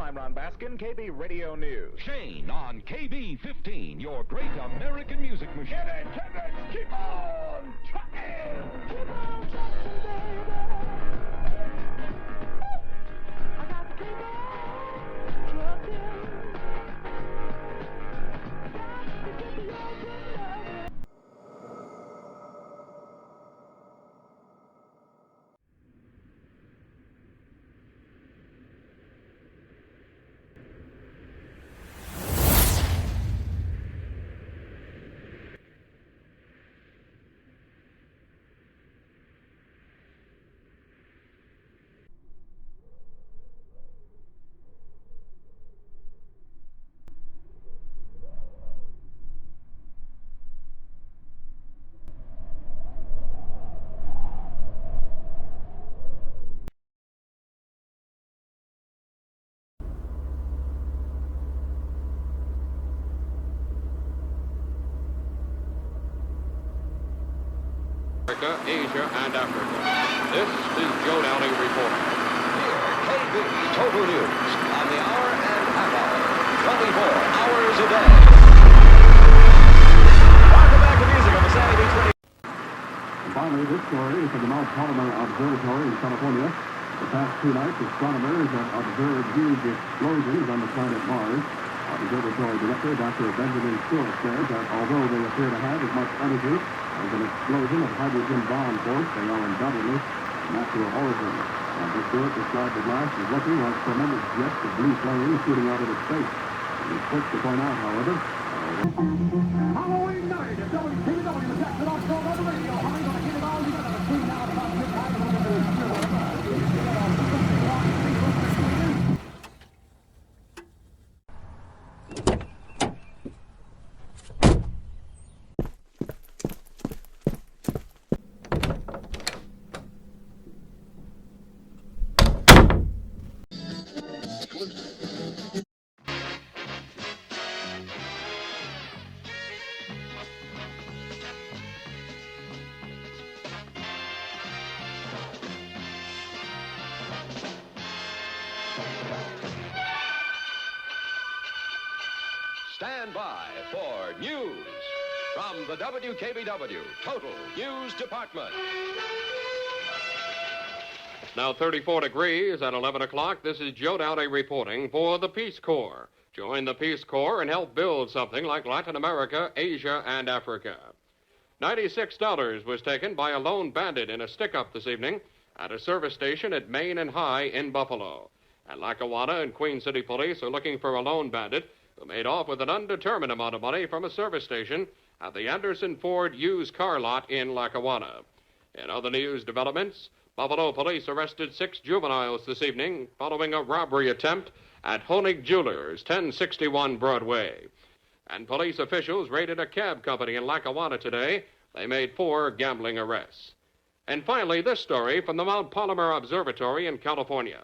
I'm Ron Baskin, KB Radio News. Shane on KB15, your great American music machine. Get it, Tibbets! Keep on trucking! Keep on trucking, baby! I got to keep on trucking. Got to keep the open loving. Asia, and Africa. This is Joe Downing reporting. Here, KB Total News on the hour and half hour, 24 hours a day. Welcome back to music on the Sandy Beach Radio. And finally, this story is from the Mount Palomar Observatory in California. The past 2 nights, astronomers have observed huge explosions on the planet Mars. Observatory Director Dr. Benjamin Stewart says that although they appear to have as much energy as an explosion of hydrogen bomb force, they are undoubtedly natural origin. Dr. Stewart described the blast as looking like tremendous jets of blue flame shooting out into space. He is quick to point out, however, Halloween night at WKBW Jackson Oxford on the radio. How many gonna get it all together between now and about midnight? Stand by for news from the WKBW Total News Department. It's now 34 degrees at 11 o'clock. This is Joe Downing reporting for the Peace Corps. Join the Peace Corps and help build something like Latin America, Asia, and Africa. $96 was taken by a lone bandit in a stick-up this evening at a service station at Main and High in Buffalo. And Lackawanna and Queen City Police are looking for a lone bandit who made off with an undetermined amount of money from a service station at the Anderson Ford used car lot in Lackawanna. In other news developments, Buffalo police arrested 6 juveniles this evening following a robbery attempt at Honig Jewelers, 1061 Broadway. And police officials raided a cab company in Lackawanna today. They made 4 gambling arrests. And finally, this story from the Mount Palomar Observatory in California.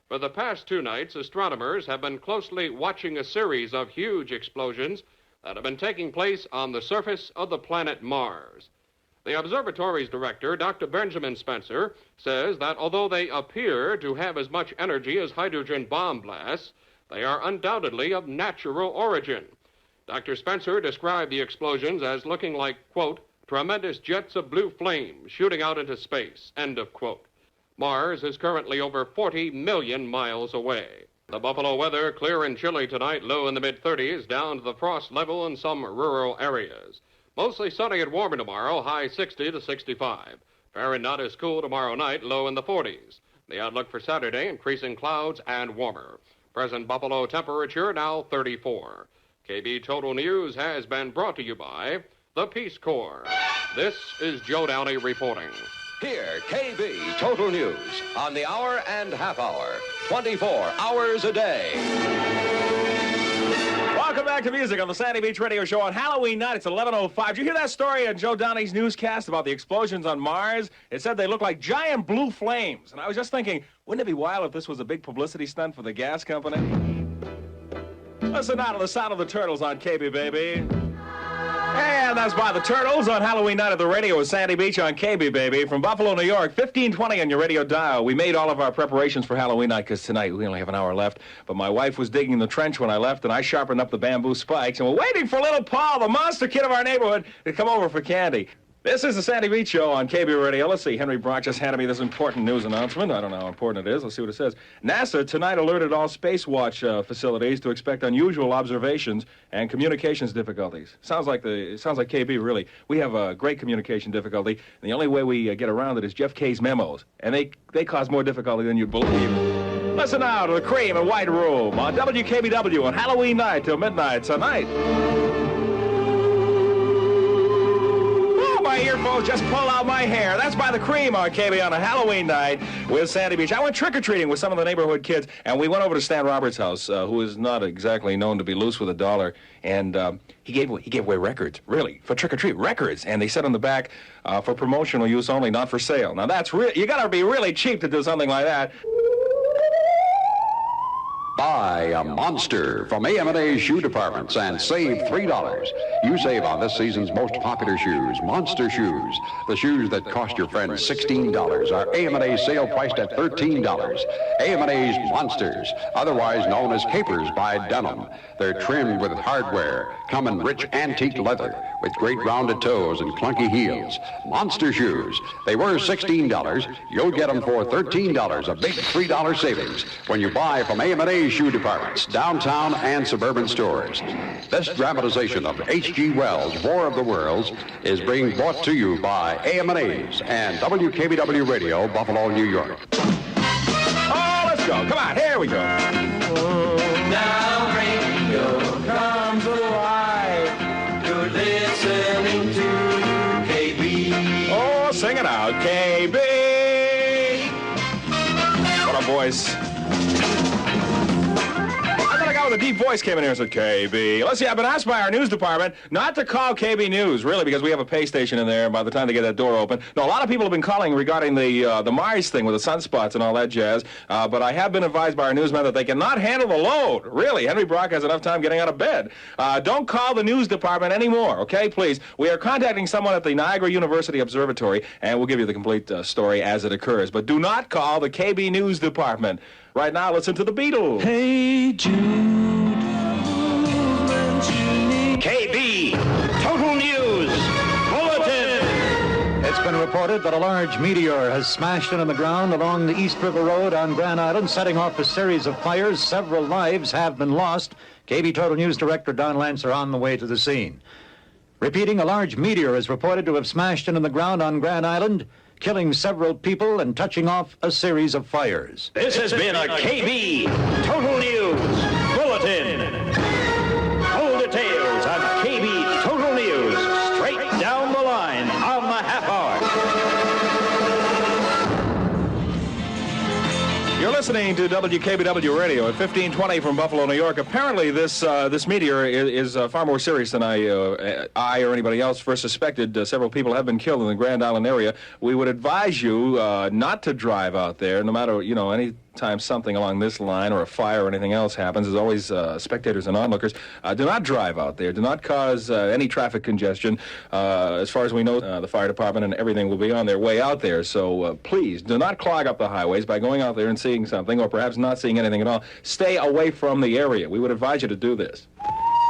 For the past 2 nights, astronomers have been closely watching a series of huge explosions that have been taking place on the surface of the planet Mars. The observatory's director, Dr. Benjamin Spencer, says that although they appear to have as much energy as hydrogen bomb blasts, they are undoubtedly of natural origin. Dr. Spencer described the explosions as looking like, quote, tremendous jets of blue flame shooting out into space, end of quote. Mars is currently over 40 million miles away. The Buffalo weather, clear and chilly tonight, low in the mid-30s, down to the frost level in some rural areas. Mostly sunny and warmer tomorrow, high 60 to 65. Fair and not as cool tomorrow night, low in the 40s. The outlook for Saturday, increasing clouds and warmer. Present Buffalo temperature now 34. KB Total News has been brought to you by the Peace Corps. This is Joe Downey reporting. Here, KB Total News on the hour and half hour, 24 hours a day. Welcome back to music on the Sandy Beach Radio Show on Halloween night. It's 11:05. Did you hear that story on Joe Downey's newscast about the explosions on Mars? It said they look like giant blue flames. And I was just thinking, wouldn't it be wild if this was a big publicity stunt for the gas company? Listen now to the sound of the Turtles on KB, baby. And that's by the Turtles on Halloween night at the radio with Sandy Beach on KBBW from Buffalo, New York. 1520 on your radio dial. We made all of our preparations for Halloween night because tonight we only have an hour left. But my wife was digging the trench when I left, and I sharpened up the bamboo spikes. And we're waiting for little Paul, the monster kid of our neighborhood, to come over for candy. This is the Sandy Beach Show on KB Radio. Let's see, Henry Brock just handed me this important news announcement. I don't know how important it is. Let's see what it says. NASA tonight alerted all Space Watch facilities to expect unusual observations and communications difficulties. Sounds like KB, really. We have a great communication difficulty, and the only way we get around it is Jeff K's memos, and they cause more difficulty than you'd believe. Listen now to the Cream and White Room on WKBW on Halloween night till midnight tonight. My earphones just pull out my hair. That's by the Cream on KB on a Halloween night with Sandy Beach. I went trick-or-treating with some of the neighborhood kids, and we went over to Stan Roberts' house, who is not exactly known to be loose with a dollar, and he gave away records, really, for trick-or-treat, records, and they said on the back, for promotional use only, not for sale. Now, that's you got to be really cheap to do something like that. Buy a monster from AM&A Shoe Departments and save $3. You save on this season's most popular shoes, Monster Shoes. The shoes that cost your friends $16 are AM&A sale priced at $13. AM&A's Monsters, otherwise known as Capers by Denim. They're trimmed with hardware, come in rich antique leather, with great rounded toes and clunky heels. Monster Shoes. They were $16. You'll get them for $13, a big $3 savings when you buy from AM&A Shoe Departments, downtown and suburban stores. This dramatization of H.G. Wells' War of the Worlds is being brought to you by AM&A's and WKBW Radio, Buffalo, New York. Oh, let's go. Come on, here we go. Now radio comes alive. You're listening to KB. Oh, sing it out, KB. What a voice. The deep voice came in here and said, KB. Let's see, I've been asked by our news department not to call KB News, really, because we have a pay station in there by the time they get that door open. No, a lot of people have been calling regarding the Mars thing with the sunspots and all that jazz, but I have been advised by our newsman that they cannot handle the load. Really, Henry Brock has enough time getting out of bed. Don't call the news department anymore, okay, please? We are contacting someone at the Niagara University Observatory, and we'll give you the complete story as it occurs. But do not call the KB News department. Right now, listen to the Beatles. Hey Jude, KB, Total News, Bulletin. It's been reported that a large meteor has smashed into the ground along the East River Road on Grand Island, setting off a series of fires. Several lives have been lost. KB Total News Director Don Lancer on the way to the scene. Repeating, a large meteor is reported to have smashed into the ground on Grand Island, killing several people and touching off a series of fires. This has been a KB Total News Bulletin. Full details on KB Total News, straight down the line on the half hour. You're listening to WKBW Radio at 1520 from Buffalo, New York. Apparently, this meteor is far more serious than I or anybody else first suspected. Several people have been killed in the Grand Island area. We would advise you not to drive out there, no matter, any time something along this line or a fire or anything else happens. There's always spectators and onlookers. Do not drive out there. Do not cause any traffic congestion. As far as we know, the fire department and everything will be on their way out there. So please, do not clog up the highways by going out there and seeing something, or perhaps not seeing anything at all. Stay away from the area. We would advise you to do this.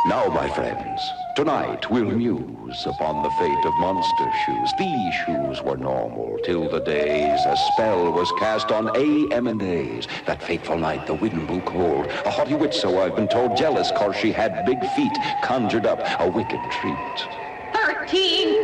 Now, my friends, tonight we'll muse upon the fate of Monster Shoes. These shoes were normal till the days a spell was cast on AM&A's. That fateful night the wind blew cold. A haughty witch, so I've been told, jealous 'cause she had big feet, conjured up a wicked treat. 13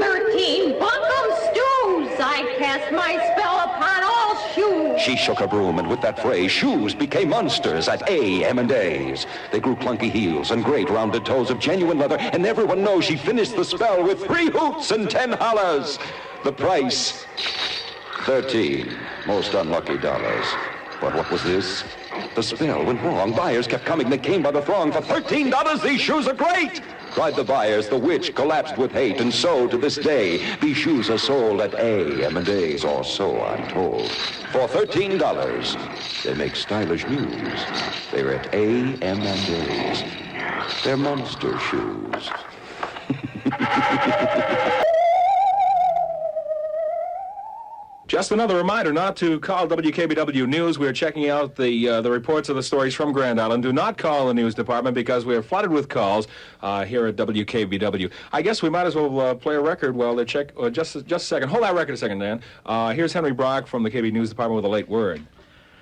bunkum stews! I cast my spell upon all shoes! She shook a broom, and with that phrase, shoes became monsters at AM&A's. They grew clunky heels and great rounded toes of genuine leather, and everyone knows she finished the spell with 3 hoots and 10 hollers. The price, 13 most unlucky dollars. But what was this? The spell went wrong. Buyers kept coming. They came by the throng. For $13, these shoes are great! Cried the buyers. The witch collapsed with hate. And so, to this day, these shoes are sold at AM&A's, or so I'm told. For $13, they make stylish news. They're at AM&A's. They're monster shoes. Just another reminder not to call WKBW News. We're checking out the reports of the stories from Grand Island. Do not call the news department because we are flooded with calls here at WKBW. I guess we might as well play a record while they check. Just a second. Hold that record a second, Dan. Here's Henry Brock from the KB News Department with a late word.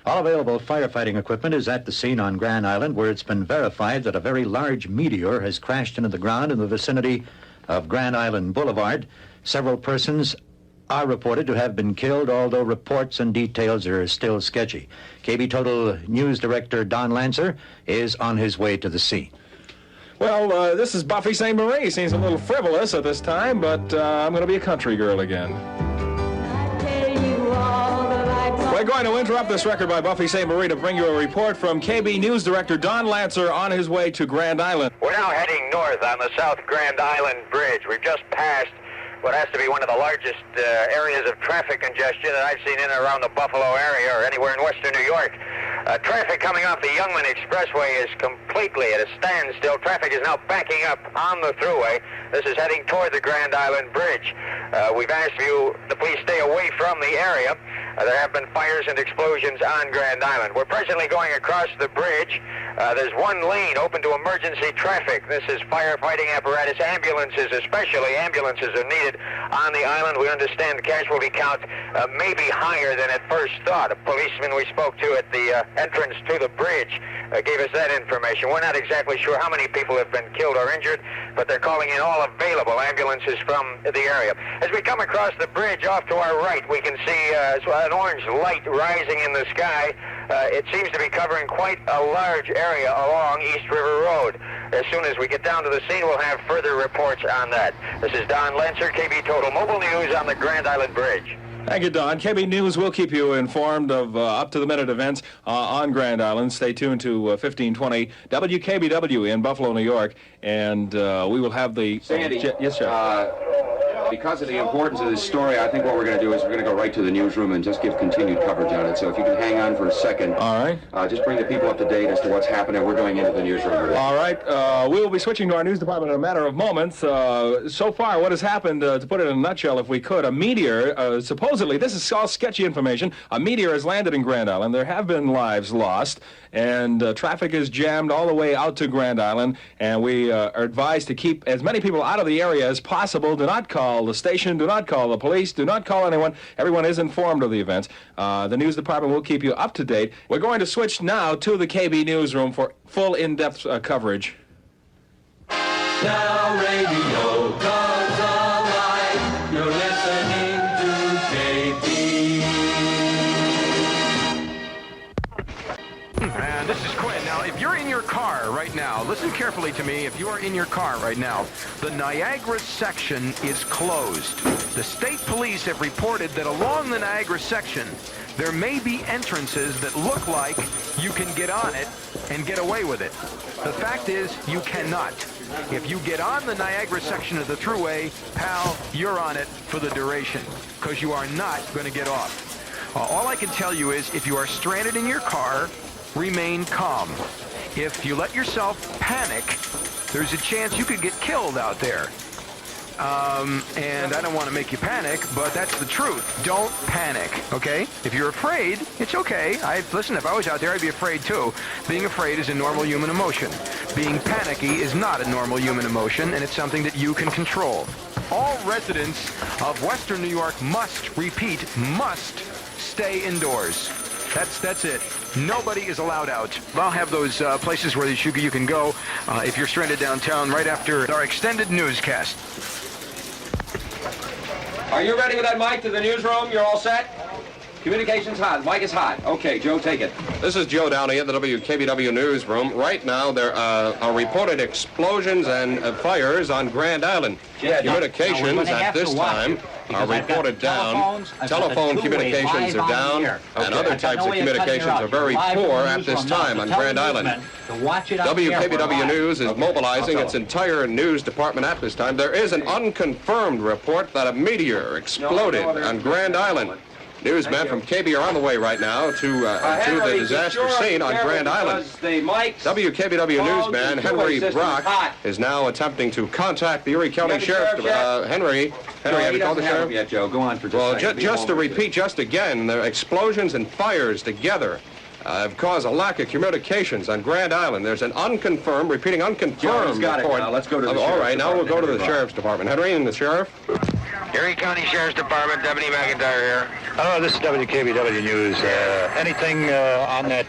All available firefighting equipment is at the scene on Grand Island, where it's been verified that a very large meteor has crashed into the ground in the vicinity of Grand Island Boulevard. Several persons are reported to have been killed, although reports and details are still sketchy. KB Total News Director Don Lancer is on his way to the scene. Well, this is Buffy St. Marie. Seems a little frivolous at this time, but I'm going to be a country girl again. We're going to interrupt this record by Buffy St. Marie to bring you a report from KB News Director Don Lancer on his way to Grand Island. We're now heading north on the South Grand Island Bridge. We've just passed what has to be one of the largest areas of traffic congestion that I've seen in and around the Buffalo area or anywhere in western New York. Traffic coming off the Youngman Expressway is completely at a standstill. Traffic is now backing up on the thruway. This is heading toward the Grand Island Bridge. We've asked you to please stay away from the area. There have been fires and explosions on Grand Island. We're presently going across the bridge. There's one lane open to emergency traffic. This is firefighting apparatus, ambulances especially. Ambulances are needed on the island. We understand the casualty count may be higher than at first thought. A policeman we spoke to at the entrance to the bridge gave us that information. We're not exactly sure how many people have been killed or injured, but they're calling in all available ambulances from the area. As we come across the bridge off to our right, we can see an orange light rising in the sky. It seems to be covering quite a large area along East River Road. As soon as we get down to the scene, we'll have further reports on that. This is Don Lancer, KB Total Mobile News on the Grand Island Bridge. Thank you, Don. KB News will keep you informed of up-to-the-minute events on Grand Island. Stay tuned to 1520 WKBW in Buffalo, New York, and we will have the... Sandy, yes, sir. Because of the importance of this story, I think what we're going to do is we're going to go right to the newsroom and just give continued coverage on it. So if you can hang on for a second. All right. Just bring the people up to date as to what's happening. We're going into the newsroom. All right. We will be switching to our news department in a matter of moments. So far, what has happened, to put it in a nutshell, if we could, a meteor, supposedly, this is all sketchy information, a meteor has landed in Grand Island. There have been lives lost, and traffic is jammed all the way out to Grand Island, and we are advised to keep as many people out of the area as possible. Do not call the station, do not call the police, do not call anyone. Everyone is informed of the events. The news department will keep you up to date. We're going to switch now to the KB Newsroom for full in-depth coverage. Now radio comes alive. You're listening to KB. And this is Quinn. Now, if you're in your car right now, listen carefully to me. If you are in your car right now, the Niagara section is closed. The state police have reported that along the Niagara section, there may be entrances that look like you can get on it and get away with it. The fact is, you cannot. If you get on the Niagara section of the thruway, pal, you're on it for the duration, because you are not going to get off. All I can tell you is, if you are stranded in your car, remain calm. If you let yourself panic, there's a chance you could get killed out there. And I don't want to make you panic, but that's the truth. Don't panic, okay? If you're afraid, it's okay. Listen, if I was out there, I'd be afraid too. Being afraid is a normal human emotion. Being panicky is not a normal human emotion, and it's something that you can control. All residents of Western New York must, repeat, must stay indoors. That's it. Nobody is allowed out. I'll have those places where you can go if you're stranded downtown right after our extended newscast. Are you ready with that mic to the newsroom? You're all set? Communication's hot. Mic is hot. Okay, Joe, take it. This is Joe Downey at the WKBW Newsroom. Right now, there are reported explosions and fires on Grand Island. Communications at this time are reported down. Telephone communications are down, and other types of communications are very poor at this time on Grand Island. WKBW News is mobilizing its entire news department at this time. There is an unconfirmed report that a meteor exploded on Grand Island. Newsmen from KB are on the way right now to the disaster scene on Grand Island. WKBW newsman Henry Brock is now attempting to contact the Erie County Sheriff's Department. Henry, have you called the sheriff? Yet, Joe. Go on for just a second. Just to repeat just again, the explosions and fires together have caused a lack of communications on Grand Island. There's an unconfirmed report. Now, let's go to the all right, now we'll go to the Sheriff's Department. Henry and the Sheriff. Erie County Sheriff's Department, Deputy McIntyre here. Hello, this is WKBW News. Anything on that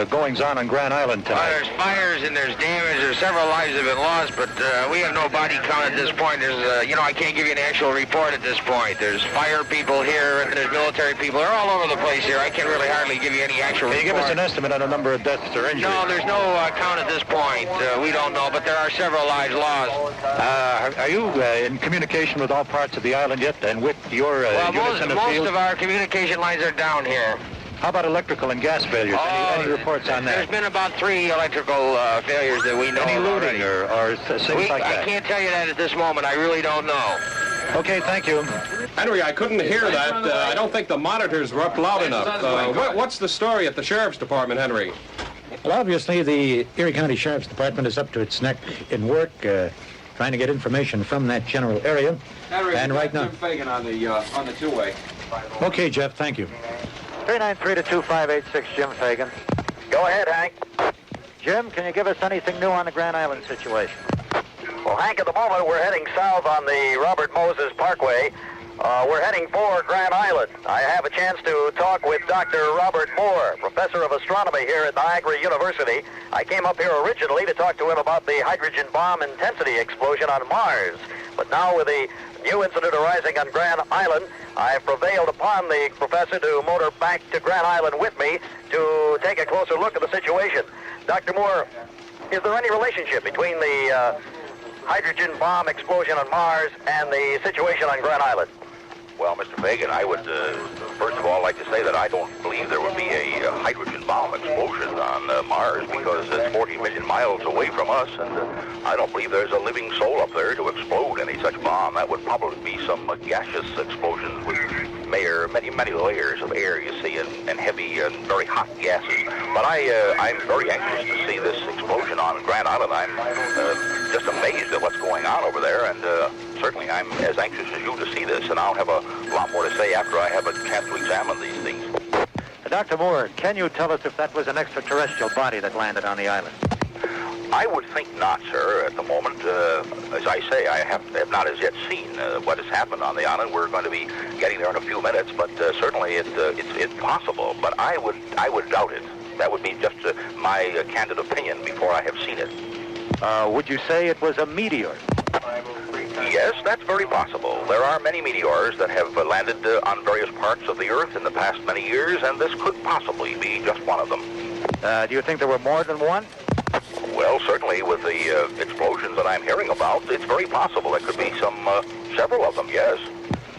goings-on Grand Island tonight? Well, there's fires and there's damage. There's several lives have been lost, but we have no body count at this point. There's, I can't give you an actual report at this point. There's fire people here and there's military people. They're all over the place here. I can really hardly give you any actual report. Can you give us an estimate on the number of deaths or injuries? No, there's no count at this point. We don't know, but there are several lives lost. Are you in communication with all parts of the island yet, and with your units in the field? Most of our communication lines are down here. How about electrical and gas failures? Any reports on that? There's been about 3 electrical failures that we know Any of looting or things like that? I can't tell you that at this moment. I really don't know. Okay, thank you. Henry, I couldn't hear that. I don't think the monitors were up loud enough. What's the story at the Sheriff's Department, Henry? Well, obviously, the Erie County Sheriff's Department is up to its neck in work, trying to get information from that general area. Henry, and right now, Jim Fagan on the two-way. Okay, Jeff, thank you. 393-2586, Jim Fagan. Go ahead, Hank. Jim, can you give us anything new on the Grand Island situation? Well, Hank, at the moment, we're heading south on the Robert Moses Parkway. We're heading for Grand Island. I have a chance to talk with Dr. Robert Moore, professor of astronomy here at Niagara University. I came up here originally to talk to him about the hydrogen bomb intensity explosion on Mars. But now with the new incident arising on Grand Island, I've prevailed upon the professor to motor back to Grand Island with me to take a closer look at the situation. Dr. Moore, is there any relationship between the hydrogen bomb explosion on Mars and the situation on Grand Island? Well, Mr. Fagan, I would, first of all, like to say that I don't believe there would be a hydrogen bomb explosion on Mars because it's 40 million miles away from us, and I don't believe there's a living soul up there to explode any such bomb. That would probably be some gaseous explosions with many layers of air, you see, and heavy and very hot gases. But I'm very anxious to see this explosion on Grand Island. I'm just amazed at what's going on over there, and certainly I'm as anxious as you to see this, and I'll have a lot more to say after I have a chance to examine these things. Dr. Moore, can you tell us if that was an extraterrestrial body that landed on the island? I would think not, sir, at the moment. As I say, I have not as yet seen what has happened on the island. We're going to be getting there in a few minutes, but certainly it's possible. But I would doubt it. That would be just my candid opinion before I have seen it. Would you say it was a meteor? Yes, that's very possible. There are many meteors that have landed on various parts of the Earth in the past many years, and this could possibly be just one of them. Do you think there were more than one? Well, certainly with the explosions that I'm hearing about, it's very possible there could be several of them, yes.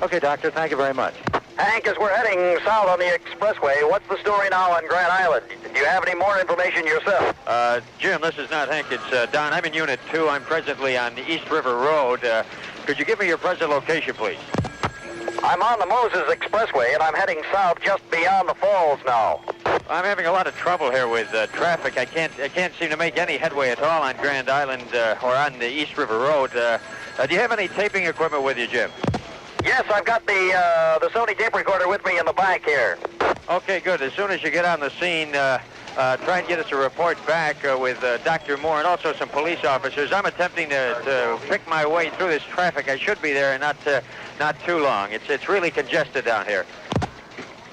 Okay, Doctor, thank you very much. Hank, as we're heading south on the expressway, what's the story now on Grand Island? Do you have any more information yourself? Jim, this is not Hank, it's Don. I'm in Unit 2. I'm presently on the East River Road. Could you give me your present location, please? I'm on the Moses Expressway, and I'm heading south just beyond the falls now. I'm having a lot of trouble here with traffic. I can't seem to make any headway at all on Grand Island or on the East River Road. Do you have any taping equipment with you, Jim? Yes, I've got the Sony tape recorder with me in the back here. Okay, good. As soon as you get on the scene, try and get us a report back with Dr. Moore and also some police officers. I'm attempting to pick my way through this traffic. I should be there in not too long. It's really congested down here.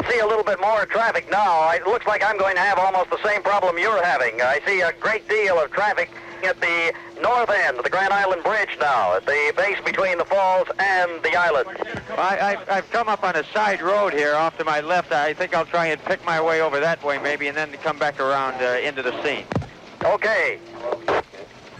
See a little bit more traffic now. It looks like I'm going to have almost the same problem you're having. I see a great deal of traffic at the north end of the Grand Island Bridge now, at the base between the falls and the island. I've come up on a side road here off to my left. I think I'll try and pick my way over that way maybe and then come back around into the scene. Okay.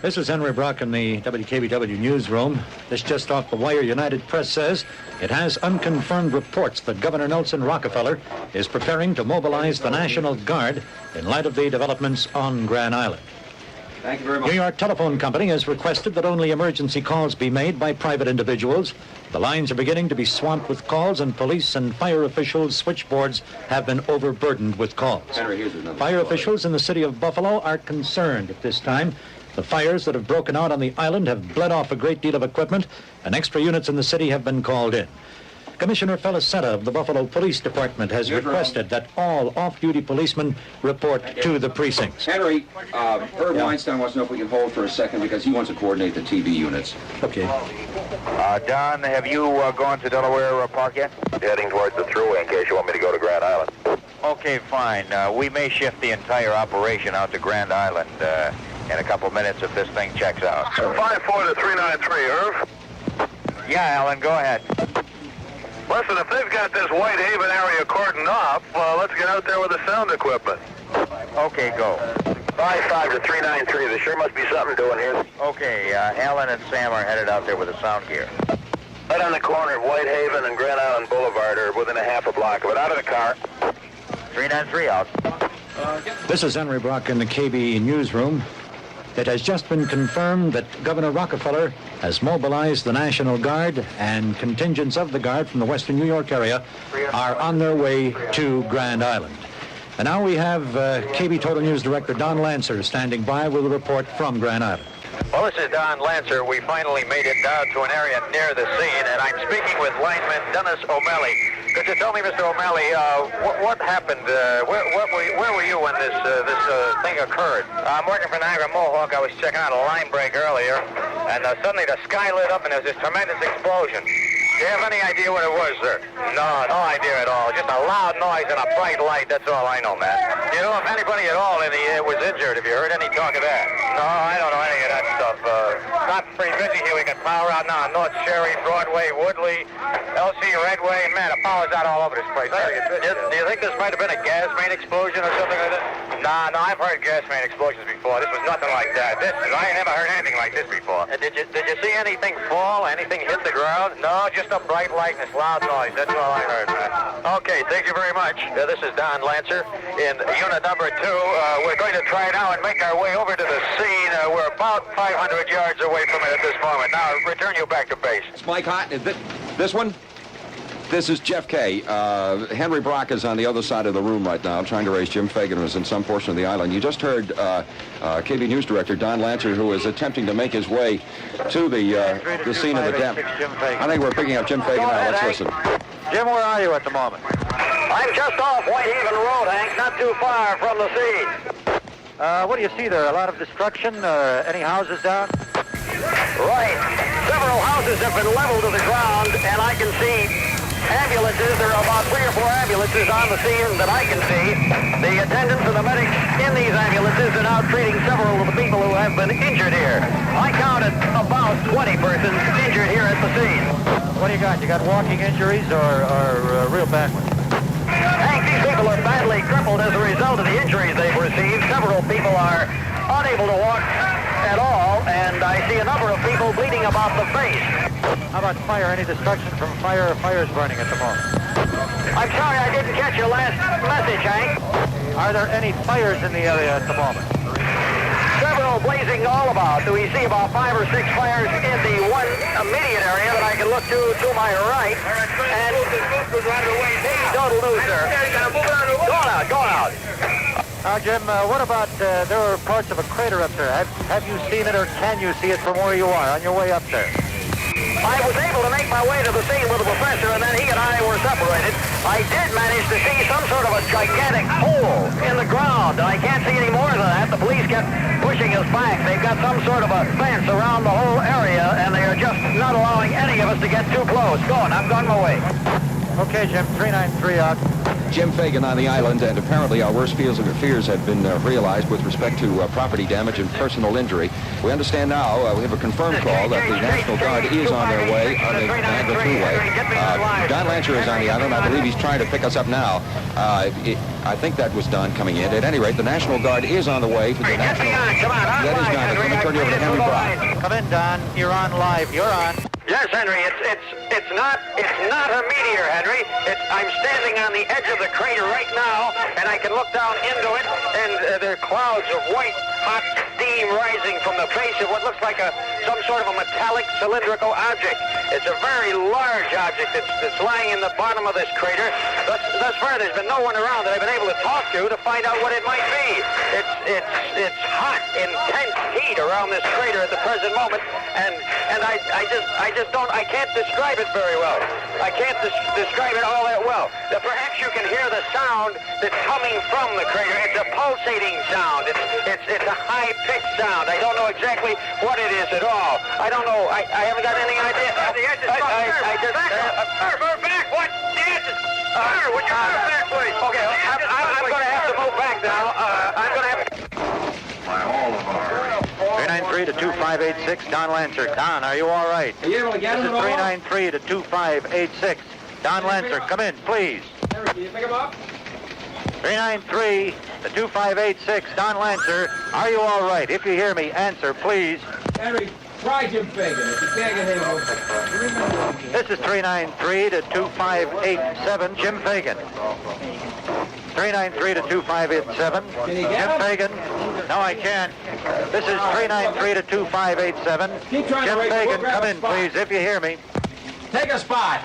This is Henry Brock in the WKBW Newsroom. This just off the wire. United Press says it has unconfirmed reports that Governor Nelson Rockefeller is preparing to mobilize the National Guard in light of the developments on Grand Island. Thank you very much. New York Telephone Company has requested that only emergency calls be made by private individuals. The lines are beginning to be swamped with calls, and police and fire officials' switchboards have been overburdened with calls. Henry, here's another Fire story. officials in the city of Buffalo are concerned at this time. The fires that have broken out on the island have bled off a great deal of equipment, and extra units in the city have been called in. Commissioner Felicetta of the Buffalo Police Department has requested that all off-duty policemen report to the precincts. Henry, Herb Weinstein wants to know if we can hold for a second because he wants to coordinate the TV units. Okay. Don, have you gone to Delaware Park yet? Heading towards the thruway in case you want me to go to Grand Island. Okay, fine. We may shift the entire operation out to Grand Island in a couple minutes if this thing checks out. 54 to 393, Irv. Yeah, Alan, go ahead. Listen, if they've got this Whitehaven area cordoned off, let's get out there with the sound equipment. Okay, go. 55 to 393. There sure must be something doing here. Okay, Alan and Sam are headed out there with the sound gear. Right on the corner of Whitehaven and Grand Island Boulevard, or within a half a block of it. Out of the car. 393 out. This is Henry Brock in the KB Newsroom. It has just been confirmed that Governor Rockefeller has mobilized the National Guard, and contingents of the Guard from the western New York area are on their way to Grand Island. And now we have KB Total News Director Don Lancer standing by with a report from Grand Island. Well, this is Don Lancer. We finally made it down to an area near the scene, and I'm speaking with lineman Dennis O'Malley. Could you tell me, Mr. O'Malley, what happened? Where were you when this thing occurred? I'm working for Niagara Mohawk. I was checking out a line break earlier, and suddenly the sky lit up, and there was this tremendous explosion. Do you have any idea what it was, sir? No idea at all. Just a loud noise and a bright light. That's all I know, man. Do you know if anybody at all in the was injured? Have you heard any talk of that? No, I don't know any of that stuff. Not pretty busy here. We got power out now on North Cherry, Broadway, Woodley, LC Redway. Man, the power's out all over this place. Do you think this might have been a gas main explosion or something like that? No, I've heard gas main explosions before. This was nothing like that. I ain't never heard anything like this before. Did you see anything fall? Anything hit the ground? No, just a bright light and this loud noise. That's all I heard, man. Okay, thank you very much. This is Don Lancer in unit number 2. We're going to try now and make our way over to the scene. We're about 500 yards away from it at this moment. Now, I'll return you back to base. It's Mike Hott. Is this one? This is Jeff Kay. Henry Brock is on the other side of the room right now, trying to raise Jim Fagan, who's in some portion of the island. You just heard KB News Director Don Lancer, who is attempting to make his way to the scene of the death. I think we're picking up Jim Fagan now. Let's listen. Jim, where are you at the moment? I'm just off Whitehaven Road, Hank, not too far from the scene. What do you see there? A lot of destruction? Any houses down? Right. Several houses have been leveled to the ground, and I can see ambulances. There are about 3 or 4 ambulances on the scene that I can see. The attendants and the medics in these ambulances are now treating several of the people who have been injured here. I counted about 20 persons injured here at the scene. What do you got? You got walking injuries or real bad ones? Hank, these people are badly crippled as a result of the injuries they've received. Several people are unable to walk at all, and I see a number of people bleeding about the face. How about fire? Any destruction from fire? Fire's burning at the moment. I'm sorry, I didn't catch your last message, Hank. Are there any fires in the area at the moment? Several blazing all about. We see about 5 or 6 fires in the one immediate area that I can look to my right. And don't lose her. Go out. Now, Jim, what about, there are parts of a crater up there. Have you seen it, or can you see it from where you are on your way up there? I was able to make my way to the scene with the professor, and then he and I were separated. I did manage to see some sort of a gigantic hole in the ground. I can't see any more than that. The police kept pushing us back. They've got some sort of a fence around the whole area, and they are just not allowing any of us to get too close. Go on, I've gone my way. Okay, Jim, 393 out. Jim Fagan on the island, and apparently our worst fears have been realized with respect to property damage and personal injury. We understand now, we have a confirmed call that the National Guard is on their way on the Niagara Thruway. Don Lancer is on the island. I believe he's trying to pick us up now. I think that was Don coming in. At any rate, the National Guard is on the way to the National... That is Don. Let me turn you over to Henry Brock. Come in, Don. You're on live. You're on. Yes, Henry, it's not a meteor, Henry. I'm standing on the edge of the crater right now, and I can look down into it, and there are clouds of white, hot steam rising from the face of what looks like some sort of a metallic cylindrical object. It's a very large object that's lying in the bottom of this crater. Thus far, there's been no one around that I've been able to talk to find out what it might be. It's hot, intense heat around this crater at the present moment, and I can't describe it very well. I can't describe it all that well. Perhaps you can hear the sound that's coming from the crater. It's a pulsating sound. It's a high-pitched sound. I don't know exactly what it is at all. I don't know. I haven't got any idea. The edge is move back. What? The edge is... Sir, would you move back, please? Okay, I'm going to have to move back now. I'm going to have to... 393 to 2586, Don Lancer. Don, are you all right? Are you able to get him at all? 393 to 2586. Don Lancer, come in, please. Henry, can you pick him up? 393 to 2586, Don Lancer. Are you all right? If you hear me, answer, please. Henry, try Jim Fagan. If you can't get him, this is 393 to 2587, Jim Fagan. 393 to 2587. Can you get Jim him? Fagan. No, I can't. This is 393 to 2587. Keep trying Jim to Fagan, grab come a in, spot. please, if you hear me. Take a spot.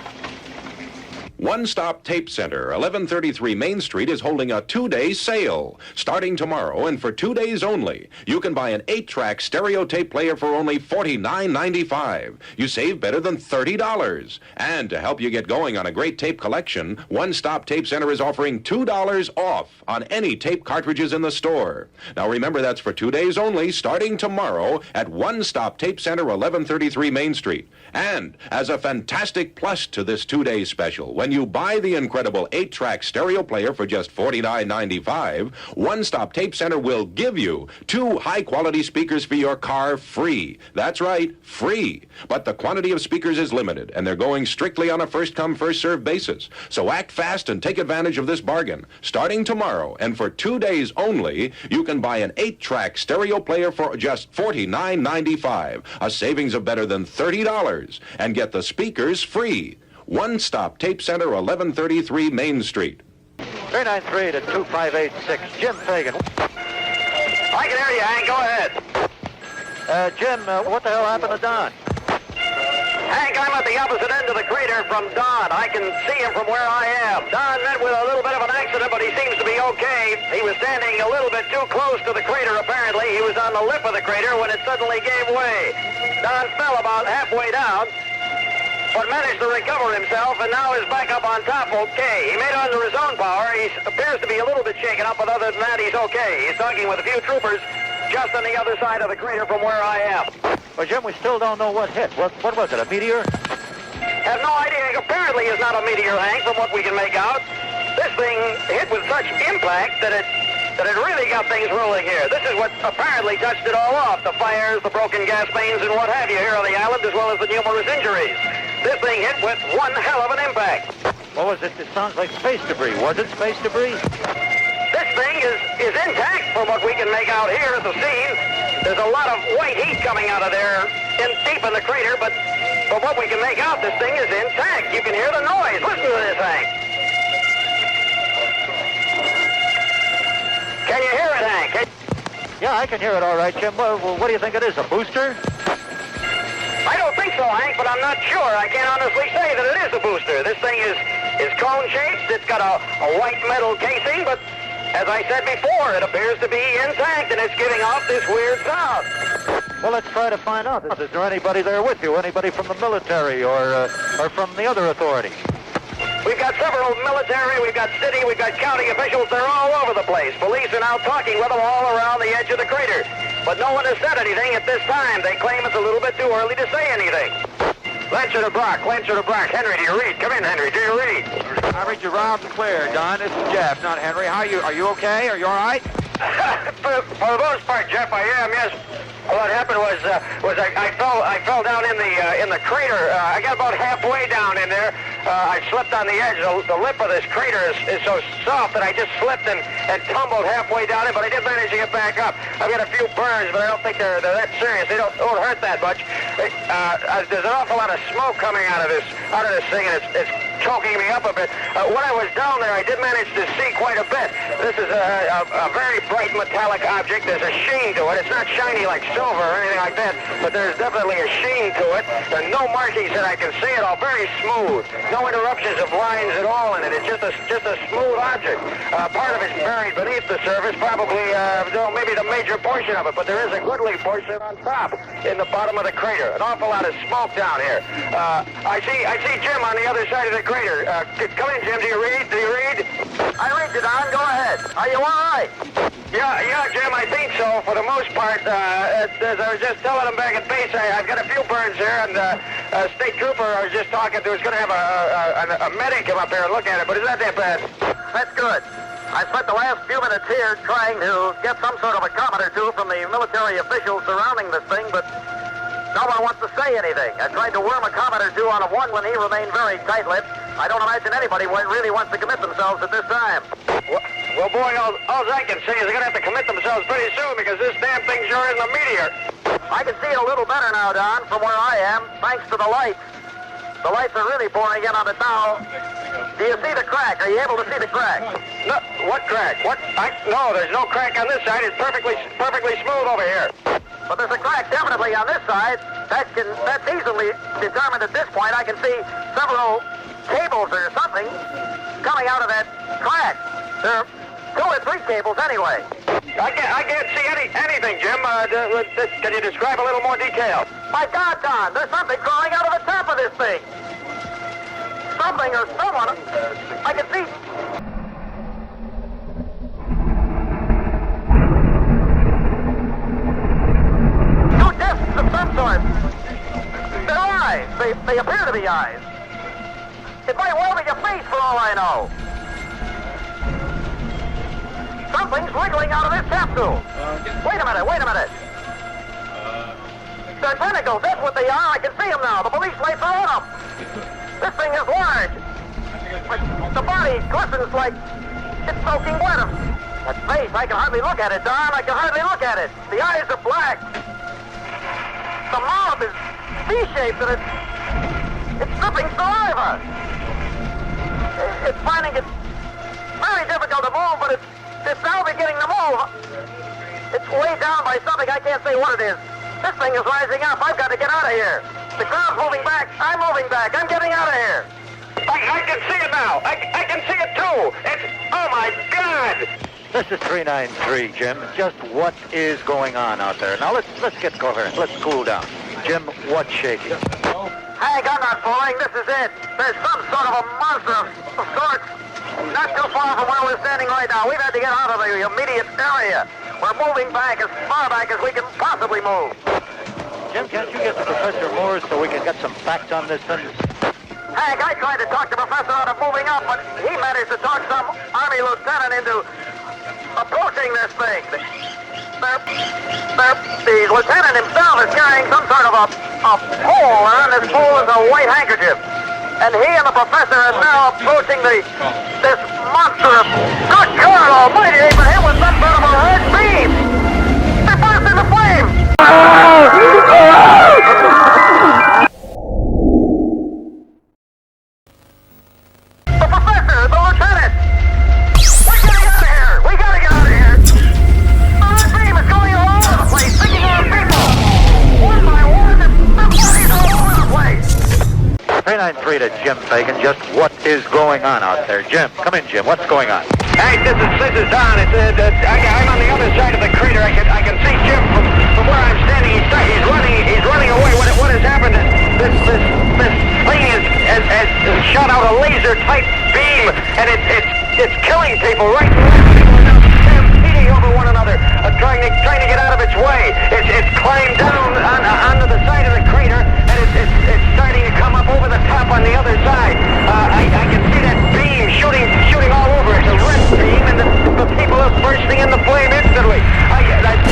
One Stop Tape Center, 1133 Main Street, is holding a 2-day sale. Starting tomorrow and for 2 days only, you can buy an 8-track stereo tape player for only $49.95. You save better than $30. And to help you get going on a great tape collection, One Stop Tape Center is offering $2 off on any tape cartridges in the store. Now remember, that's for 2 days only, starting tomorrow at One Stop Tape Center, 1133 Main Street. And as a fantastic plus to this 2-day special, when you buy the incredible 8-track stereo player for just $49.95, One Stop Tape Center will give you 2 high-quality speakers for your car free. That's right, free. But the quantity of speakers is limited, and they're going strictly on a first-come, first-served basis. So act fast and take advantage of this bargain. Starting tomorrow, and for 2 days only, you can buy an 8-track stereo player for just $49.95, a savings of better than $30, and get the speakers free. One Stop Tape Center, 1133 Main Street. 393 to 2586, Jim Fagan. I can hear you, Hank. Go ahead. Jim, what the hell happened to Don? Hank, I'm at the opposite end of the crater from Don. I can see him from where I am. Don met with a little bit of an accident, but he seems to be okay. He was standing a little bit too close to the crater, apparently. He was on the lip of the crater when it suddenly gave way. Don fell about halfway down, but managed to recover himself, and now is back up on top okay. He made it under his own power. He appears to be a little bit shaken up, but other than that, he's okay. He's talking with a few troopers just on the other side of the crater from where I am. Well, Jim, we still don't know what hit. What was it, a meteor? Have no idea. Apparently it's not a meteor, Hank, from what we can make out. This thing hit with such impact that it really got things rolling here. This is what apparently touched it all off. The fires, the broken gas mains, and what have you here on the island, as well as the numerous injuries. This thing hit with one hell of an impact. What was it? It sounds like space debris. Was it space debris? This thing is intact from what we can make out here at the scene. There's a lot of white heat coming out of there deep in the crater, but from what we can make out, this thing is intact. You can hear the noise. Listen to this, Hank. Can you hear it, Hank? Yeah, I can hear it all right, Jim. Well, what do you think it is, a booster? I don't think so, Hank, but I'm not sure. I can't honestly say that it is a booster. This thing is cone-shaped. It's got a white metal casing, but as I said before, it appears to be intact, and it's giving off this weird sound. Well, let's try to find out. Is there anybody there with you? Anybody from the military or from the other authorities? We've got several military, we've got city, we've got county officials. They're all over the place. Police are now talking with them all around the edge of the crater. But no one has said anything at this time. They claim it's a little bit too early to say anything. Lancer to Brock, Lancer to Brock. Henry, do you read? Come in, Henry. Do you read? I read you loud and clear, Don. This is Jeff, not Henry. How are you? Are you okay? Are you all right? For the most part, Jeff, I am, yes. What happened was I fell down in the crater. I got about halfway down in there. I slipped on the edge. The lip of this crater is so soft that I just slipped and tumbled halfway down it, but I did manage to get back up. I've got a few burns, but I don't think they're that serious. They don't hurt that much. There's an awful lot of smoke coming out of this thing, and it's choking me up a bit. When I was down there, I did manage to see quite a bit. This is a very bright metallic object. There's a sheen to it. It's not shiny like silver or anything like that, but there's definitely a sheen to it. There are no markings that I can see at all. Very smooth. No interruptions of lines at all in it. It's just a smooth object. Part of it's buried beneath the surface, probably maybe the major portion of it, but there is a goodly portion on top in the bottom of the crater. An awful lot of smoke down here. I see Jim on the other side of the crater. Come in, Jim. Do you read? I read you, Don. Go ahead. Are you all right? Yeah, Jim, I think so, for the most part. As I was just telling him back at base, I've got a few burns here, and a state trooper I was just talking to is going to have a medic come up here and look at it, but it's not that bad. That's good. I spent the last few minutes here trying to get some sort of a comment or two from the military officials surrounding this thing, but no one wants to say anything. I tried to worm a comment or two on one when he remained very tight-lipped. I don't imagine anybody really wants to commit themselves at this time. Well, boy, all I can say is they're going to have to commit themselves pretty soon because this damn thing sure is a meteor. I can see it a little better now, Don, from where I am, thanks to the lights. The lights are really pouring in on it now. Do you see the crack? Are you able to see the crack? No, what crack? No, there's no crack on this side. It's perfectly smooth over here. But there's a crack definitely on this side. That's easily determined at this point. I can see several cables or something coming out of that crack. There are 2 or 3 cables anyway. I can't see anything, Jim. Can you describe a little more detail? My God, Don, there's something crawling out of the top of this thing. Something or someone. I can see. Two discs of some sort. They're eyes. They appear to be eyes. It might well be a face for all I know. Something's wiggling out of this capsule. Wait a minute. They're tentacles, that's what they are. I can see them now. The police lights are on them. This thing is large. The body glistens like it's soaking wet. That face, I can hardly look at it, Don. I can hardly look at it. The eyes are black. The mouth is C-shaped and it's dripping saliva. It's finding it very difficult to move, but it's now beginning to move. It's weighed down by something. I can't say what it is. This thing is rising up. I've got to get out of here. The crowd's moving back. I'm moving back. I'm getting out of here. I can see it now. I can see it too. Oh my God. This is 393, Jim. Just what is going on out there? Now let's get coherent. Let's cool down. Jim, what's shaking? Hank, I'm not falling. This is it. There's some sort of a monster of sorts. Not too far from where we're standing right now. We've had to get out of the immediate area. We're moving back as far back as we can possibly move. Jim, can't you get to Professor Moore so we can get some facts on this thing? Hank, I tried to talk the professor out of moving up, but he managed to talk some Army lieutenant into approaching this thing. The lieutenant himself is carrying some sort of a pole, and this pole is a white handkerchief. And he and the professor are now approaching this monster. Good God Almighty, they hit him with some sort of a red beam. They burst into flames. The professor, the lieutenant. We're getting out of here. We gotta get out of here. The red beam is going all over the place, sticking on people. One by one, the bodies all over the place. 393 to Jim Fagan. Just what is going on out there? Jim, come in, Jim. What's going on? Hey, this is Don. I'm on the other side of the crater. I can see Jim from where I'm standing. He's running away. What has happened is this thing has shot out a laser-type beam, and it's killing people right and left. People are now stampeding over one another, trying to get out of its way. It's climbed down onto the side of the crater, and it's starting to come up over the top on the other side. I can see that beam shooting all over. It's a red beam, and the people are bursting into flame instantly. That's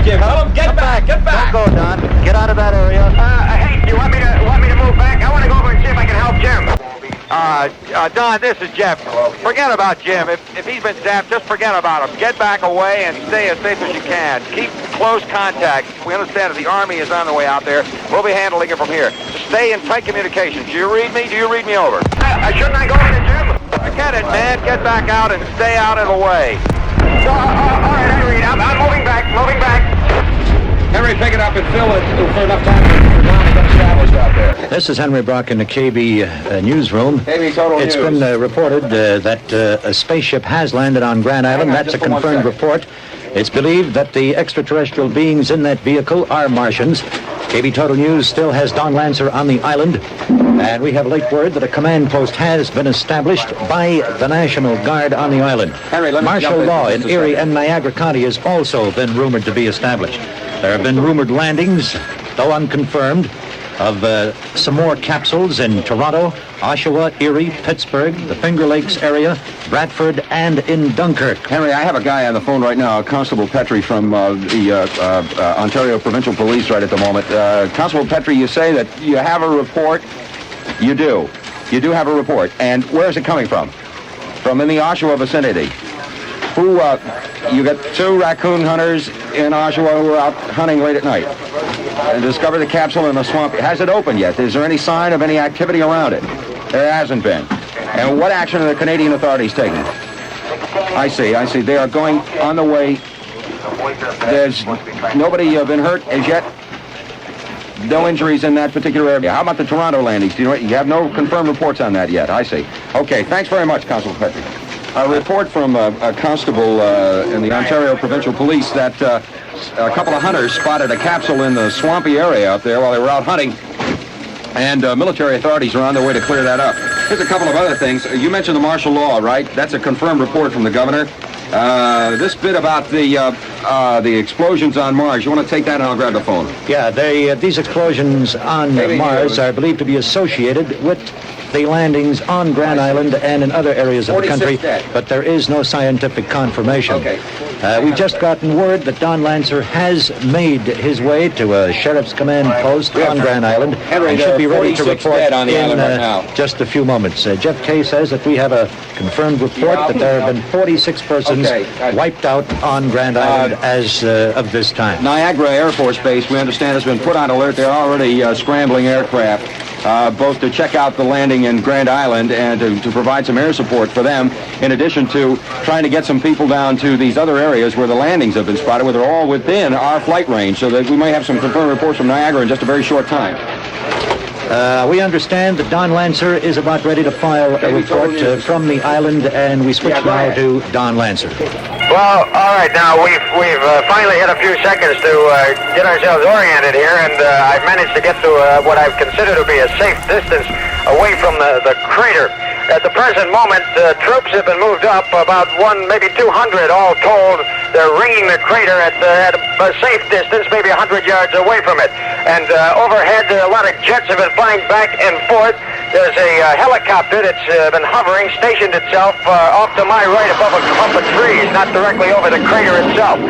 Jim. Tell him, get back. Don't go, Don. Get out of that area. Hey, do you want me to move back? I want to go over and see if I can help Jim. Don, this is Jeff. Forget about Jim. If he's been zapped, just forget about him. Get back away and stay as safe as you can. Keep close contact. We understand that the Army is on the way out there. We'll be handling it from here. Just stay in tight communications. Do you read me? Do you read me over? Shouldn't I go over to Jim? Forget it, man. Get back out and stay out of the way. All right, I read. I'm moving back. Henry, pick it up and fill it for enough time for Don to get established out there. This is Henry Brock in the KB Newsroom. KB Total It's News. been reported that a spaceship has landed on Grand Island. That's a confirmed report. It's believed that the extraterrestrial beings in that vehicle are Martians. KB Total News still has Don Lancer on the island. And we have late word that a command post has been established by the National Guard on the island. Henry, let me Martial jump in law for in just a Erie second. and Niagara County has also been rumored to be established. There have been rumored landings, though unconfirmed, of some more capsules in Toronto, Oshawa, Erie, Pittsburgh, the Finger Lakes area, Bradford, and in Dunkirk. Henry, I have a guy on the phone right now, Constable Petrie from the Ontario Provincial Police right at the moment. Constable Petrie, you say that you have a report. You do. You do have a report. And where is it coming from? From in the Oshawa vicinity. Who, you got two raccoon hunters in Oshawa who are out hunting late at night and discovered the capsule in the swamp. Has it opened yet? Is there any sign of any activity around it? There hasn't been. And what action are the Canadian authorities taking? I see. They are going on the way. There's nobody been hurt as yet. No injuries in that particular area. How about the Toronto landings? Do you have no confirmed reports on that yet? I see. Okay, thanks very much, Constable Petrie. A report from a constable in the Ontario Provincial Police that a couple of hunters spotted a capsule in the swampy area up there while they were out hunting, and military authorities are on their way to clear that up. Here's a couple of other things. You mentioned the martial law, right? That's a confirmed report from the governor. This bit about the explosions on Mars, you want to take that and I'll grab the phone. Yeah, these explosions on Mars are believed to be associated with the landings on Grand Island and in other areas of the country, but there is no scientific confirmation. Okay. We've just gotten word that Don Lancer has made his way to a sheriff's command post on Grand Island and should be ready to report on the island right now. just a few moments. Jeff Kay says that we have a confirmed report that there have been 46 persons wiped out on Grand Island as of this time. Niagara Air Force Base, we understand, has been put on alert. They're already scrambling aircraft, both to check out the landing in Grand Island and to provide some air support for them, in addition to trying to get some people down to these other areas where the landings have been spotted, where they're all within our flight range, so that we may have some confirmed reports from Niagara in just a very short time. We understand that Don Lancer is about ready to file a report from the island, and we switch now to Don Lancer. Well, all right. Now we've finally had a few seconds to get ourselves oriented here, and I've managed to get to what I consider to be a safe distance away from the crater. At the present moment, troops have been moved up about maybe 200 all told. They're ringing the crater at a safe distance, maybe 100 yards away from it. And overhead, a lot of jets have been flying back and forth. There's a helicopter that's been hovering, stationed itself off to my right above a clump of trees, not directly over the crater itself.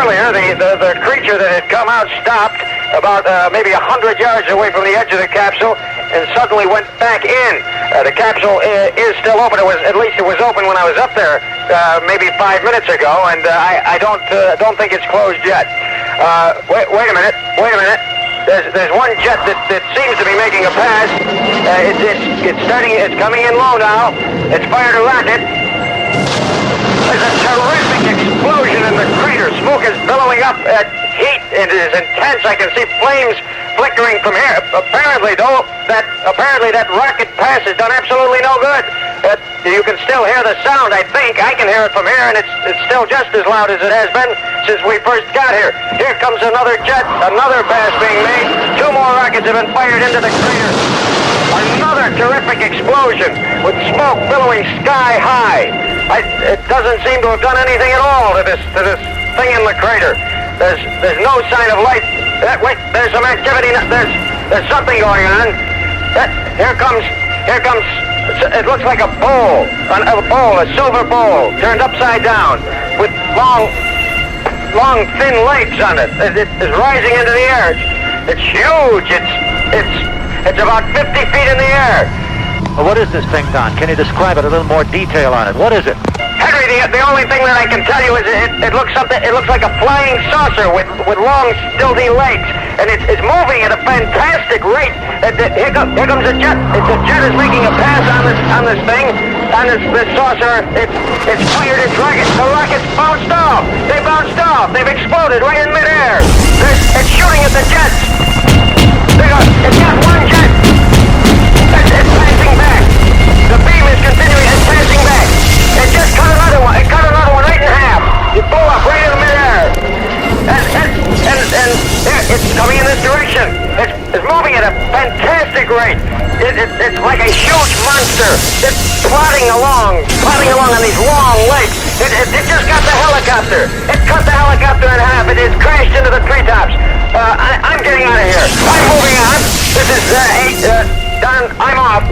Earlier, the creature that had come out stopped about maybe 100 yards away from the edge of the capsule and suddenly went back in. The capsule is still open. At least it was open when I was up there maybe 5 minutes ago, and I don't think it's closed yet. Wait a minute. There's one jet that seems to be making a pass. It's coming in low now. It's fired a rocket. There's a terrific explosion in the crater. Smoke is billowing up. Heat, it is intense. I can see flames flickering from here. Apparently that rocket pass has done absolutely no good. You can still hear the sound, I think. I can hear it from here, and it's still just as loud as it has been since we first got here. Here comes another jet, another pass being made. 2 more rockets have been fired into the crater. Another terrific explosion with smoke billowing sky high. It doesn't seem to have done anything at all to this thing in the crater. There's no sign of life. Wait, there's some activity. There's something going on. Here comes. It looks like a bowl, a silver bowl, turned upside down, with long. long, thin legs on it. It is rising into the air. It's huge. It's about 50 feet in the air. Well, what is this thing, Don? Can you describe it a little more detail on it? What is it? Henry, the only thing that I can tell you is it looks like a flying saucer with long, stilty legs, and it's moving at a fantastic rate. Here comes a jet. The jet is making a pass on this thing, on this saucer. It's fired its rockets. The rockets bounced off. They bounced off. They've exploded right in midair. It's shooting at the jets. It's got one jet. It's passing back. The beam is continuing. It's passing back. It just cut another one. It cut another one right in half. It blew up right in the midair. And it's coming in this direction. It's moving at a fantastic rate. It's like a huge monster. It's plodding along on these long legs. It just got the helicopter. It cut the helicopter in half. It crashed into the treetops. I'm getting out of here. I'm moving on. This is 8. Don, I'm off.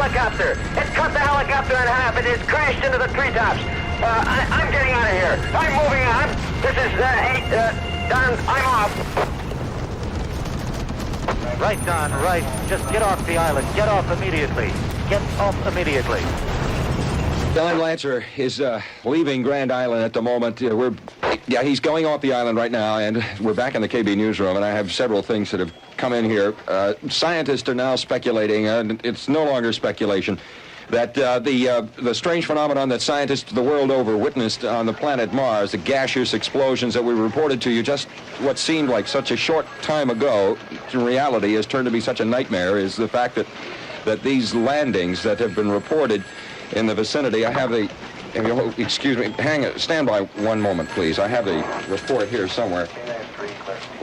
helicopter. It cut the helicopter in half. It has crashed into the treetops. I'm getting out of here. I'm moving on. This is, Don, I'm off. Right, Don, right. Just get off the island. Get off immediately. Get off immediately. Don Lancer is leaving Grand Island at the moment. He's going off the island right now, and we're back in the KB newsroom, and I have several things that have come in here. Scientists are now speculating, and it's no longer speculation, that the strange phenomenon that scientists the world over witnessed on the planet Mars, the gaseous explosions that we reported to you just what seemed like such a short time ago, in reality has turned to be such a nightmare, is the fact that these landings that have been reported in the vicinity, I have the, excuse me, stand by one moment, please. I have the report here somewhere.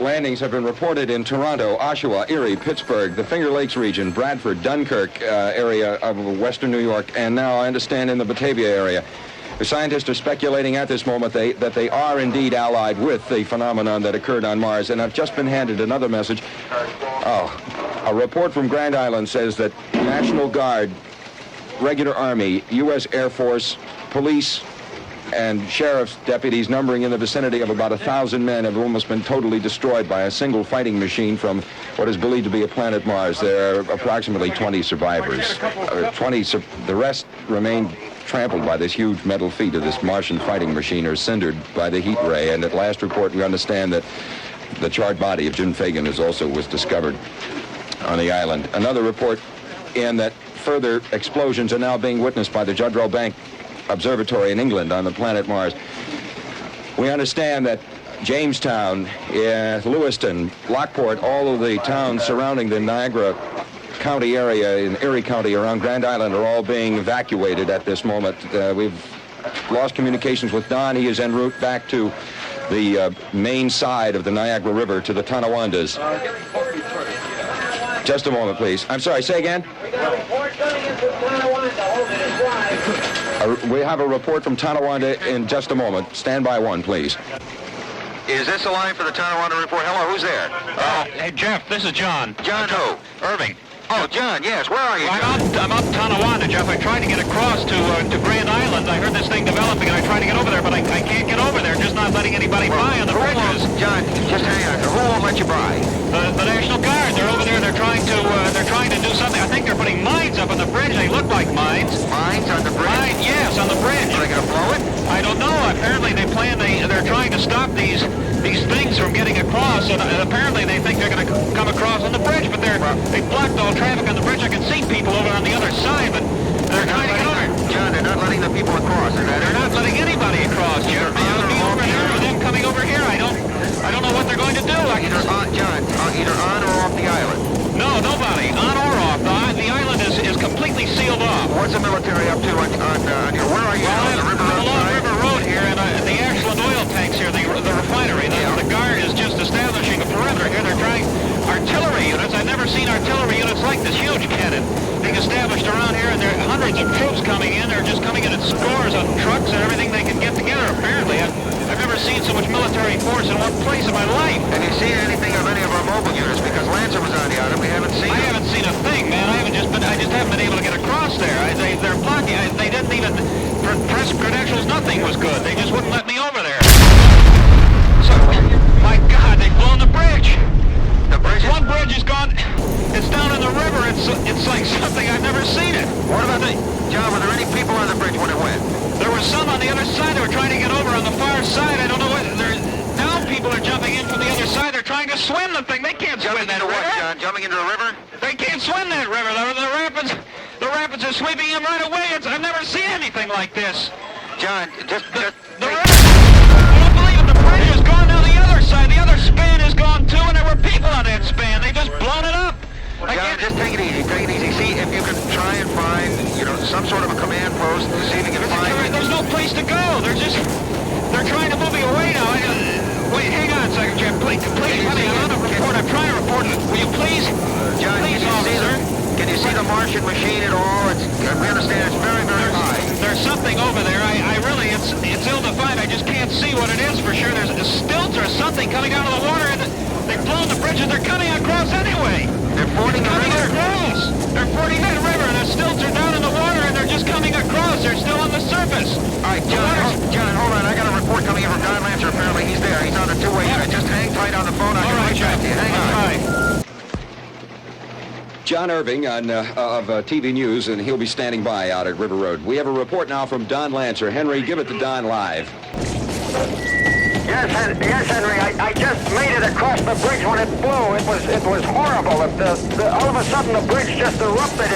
Landings have been reported in Toronto, Oshawa, Erie, Pittsburgh, the Finger Lakes region, Bradford, Dunkirk area of western New York, and now I understand in the Batavia area. The scientists are speculating at this moment that they are indeed allied with the phenomenon that occurred on Mars, and I've just been handed another message. A report from Grand Island says that National Guard, Regular Army, U.S. Air Force, police, and sheriff's deputies numbering in the vicinity of about 1,000 men have almost been totally destroyed by a single fighting machine from what is believed to be a planet Mars. There are approximately 20 survivors. The rest remain trampled by this huge metal feet of this Martian fighting machine or cindered by the heat ray. And at last report, we understand that the charred body of Jim Fagan was discovered on the island. Another report in that further explosions are now being witnessed by the Judrow Bank Observatory in England on the planet Mars. We understand that Jamestown, Lewiston, Lockport, all of the towns surrounding the Niagara County area in Erie County around Grand Island are all being evacuated at this moment. We've lost communications with Don. He is en route back to the main side of the Niagara River to the Tonawandas. Just a moment, please. I'm sorry, say again? We have a report from Tonawanda in just a moment. Stand by one, please. Is this a line for the Tonawanda report? Hello, who's there? Hey, Jeff, this is John. John who? Irving. Oh, John, yes. Where are you, I'm up Tonawanda, Jeff. I tried to get across to Grand Island. I heard this thing developing, and I tried to get over there, but I can't get over there. Just not letting anybody by on the bridges. John, just hang on. Who won't let you by? The National Guard. They're over there. They're trying to do something. I think they're putting mines up on the bridge. They look like mines. Mines on the bridge? Yes, on the bridge. Are they going to blow it? I don't know. Apparently they're trying to stop these things from getting across, and apparently they think they're going to come across on the bridge, but they blocked all traffic on the bridge. I can see people over on the other side, but they're trying to get over. John, they're not letting the people across. They're not letting anybody across. Jeff. Me over here or them coming over here. I don't know what they're going to do. Either on or off the island. No, nobody. On or off. The island is completely sealed off. What's the military up to on your... Where are you? Well, I'm along River Road here, and the Ashland oil tanks here, the refinery. The Guard is just establishing a perimeter here. They're trying artillery units. I've never seen artillery units like this huge cannon being established around here, and there are hundreds of troops coming in. They're just coming in at scores on trucks and everything they can get together, apparently. I've never seen so much military force in one place in my life. Have you seen anything of any of our mobile units? Because Lancer was on the island. We haven't seen I haven't seen a thing, man. I just haven't been able to get across there. They're blocking. They didn't even, for press credentials, nothing was good. They just wouldn't let me over there. So, my God, they've blown the bridge. The bridge? One bridge is gone. It's down in the river. It's like something I've never seen it. What about John, were there any people on the bridge when it went? There were some on the other side. They were trying to get over on the far side. I don't know what. Now people are jumping in from the other side. They're trying to swim the thing. They can't swim that river. What, John? Jumping into a river? They can't swim that river. The rapids are sweeping them right away. I've never seen anything like this. John, the river. I don't believe it. The bridge has gone down the other side. The other span is gone too, and there were people on that span. They just blown it up. John, just take it easy. Take it easy. See if you can try and find, some sort of a command post to see if you can find. There's no place to go. They're trying to move me away now. Wait, hang on a second, Jim. Please, honey, I'm on a report. I'm trying to report it. Will you please? John, please, officer. Can you see the Martian machine at all? We understand it's very, very high. There's something over there. It's ill-defined. I just can't see what it is for sure. There's a stilt or something coming out of the water, and they've blown the bridges. They're coming across anyway. They're fording the river. They're fording that river, and the stilts are down. on the two-way unit. Just hang tight on the phone. I'll get right back to you. Hang tight. John Irving of TV News, and he'll be standing by out at River Road. We have a report now from Don Lancer. Henry, give it to Don live. Yes, Henry. I just made it across the bridge when it blew. It was horrible. All of a sudden, the bridge just erupted.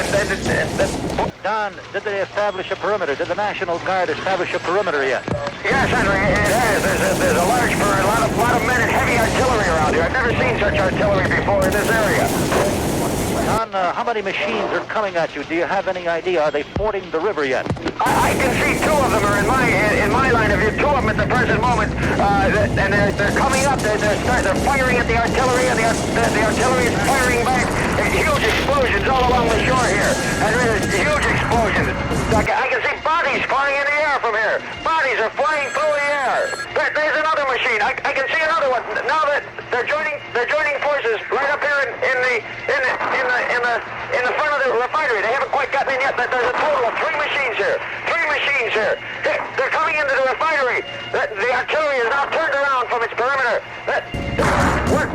Don, did they establish a perimeter? Did the National Guard establish a perimeter yet? Yes, Henry, it has. There's a large perimeter, a lot of men and heavy artillery around here. I've never seen such artillery before in this area. Don, how many machines are coming at you? Do you have any idea? Are they fording the river yet? I can see two of them are in my line of view. Two of them at the present moment, and they're coming up. They're firing at the artillery, and the artillery is firing back. Huge explosions all along the shore here, and there's huge explosions. I can see bodies flying in the air from here. Bodies are flying through the air. There's another machine. I can see another one. Now that they're joining forces right up here in the front of the refinery. They haven't quite gotten in yet. There's a total of three machines here. They're coming into the refinery. The artillery is now turned around from its perimeter.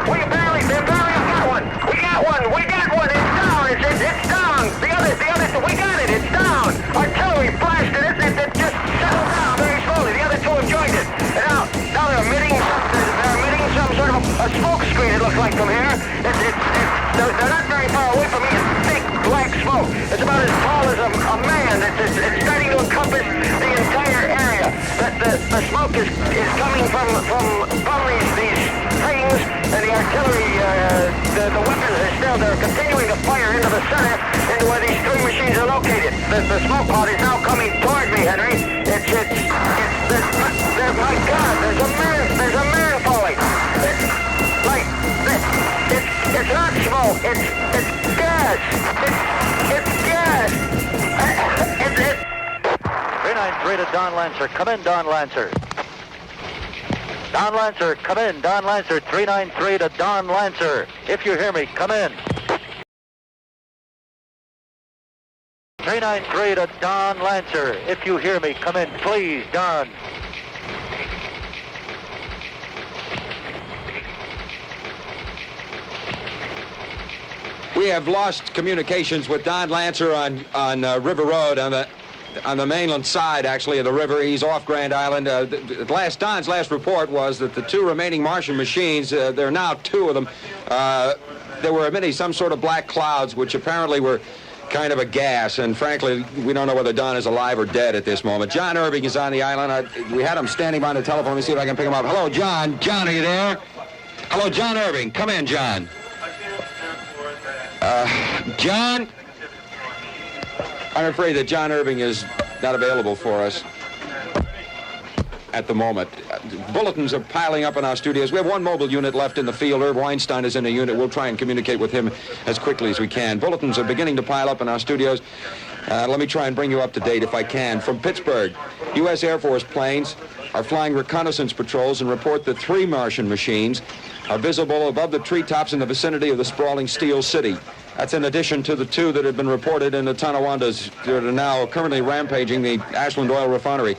We barely got one. We got one. It's down. It's down. The other, we got it. It's down. Artillery blasted it. It just settled down very slowly. The other two have joined it. And now they're emitting some sort of a smoke screen, it looks like, from here. They're not very far away from me. It's thick, black smoke. It's about as tall as a man. It's starting to encompass the entire area. The smoke is coming from these things, and the artillery, the weapons are still, they're continuing to fire into the center, into where these three machines are located. The smoke cloud is now coming toward me, Henry. My God, there's a man falling. It's not smoke. It's gas. It's gas. 393 to Don Lancer. Come in, Don Lancer. Don Lancer, come in. Don Lancer, 393 to Don Lancer. If you hear me, come in. 393 to Don Lancer. If you hear me, come in, please, Don. We have lost communications with Don Lancer on River Road on the mainland side, actually, of the river. He's off Grand Island. Don's last report was that the two remaining Martian machines, there are now two of them, there were emitting some sort of black clouds, which apparently were kind of a gas, and frankly, we don't know whether Don is alive or dead at this moment. John Irving is on the island. We had him standing by the telephone. Let me see if I can pick him up. Hello, John. John, are you there? Hello, John Irving. Come in, John. John? I'm afraid that John Irving is not available for us at the moment. Bulletins are piling up in our studios. We have one mobile unit left in the field. Irv Weinstein is in the unit. We'll try and communicate with him as quickly as we can. Bulletins are beginning to pile up in our studios. Let me try and bring you up to date if I can. From Pittsburgh, U.S. Air Force planes are flying reconnaissance patrols and report that 3 Martian machines are visible above the treetops in the vicinity of the sprawling Steel City. That's in addition to the 2 that have been reported in the Tonawandas that are now currently rampaging the Ashland Oil Refinery.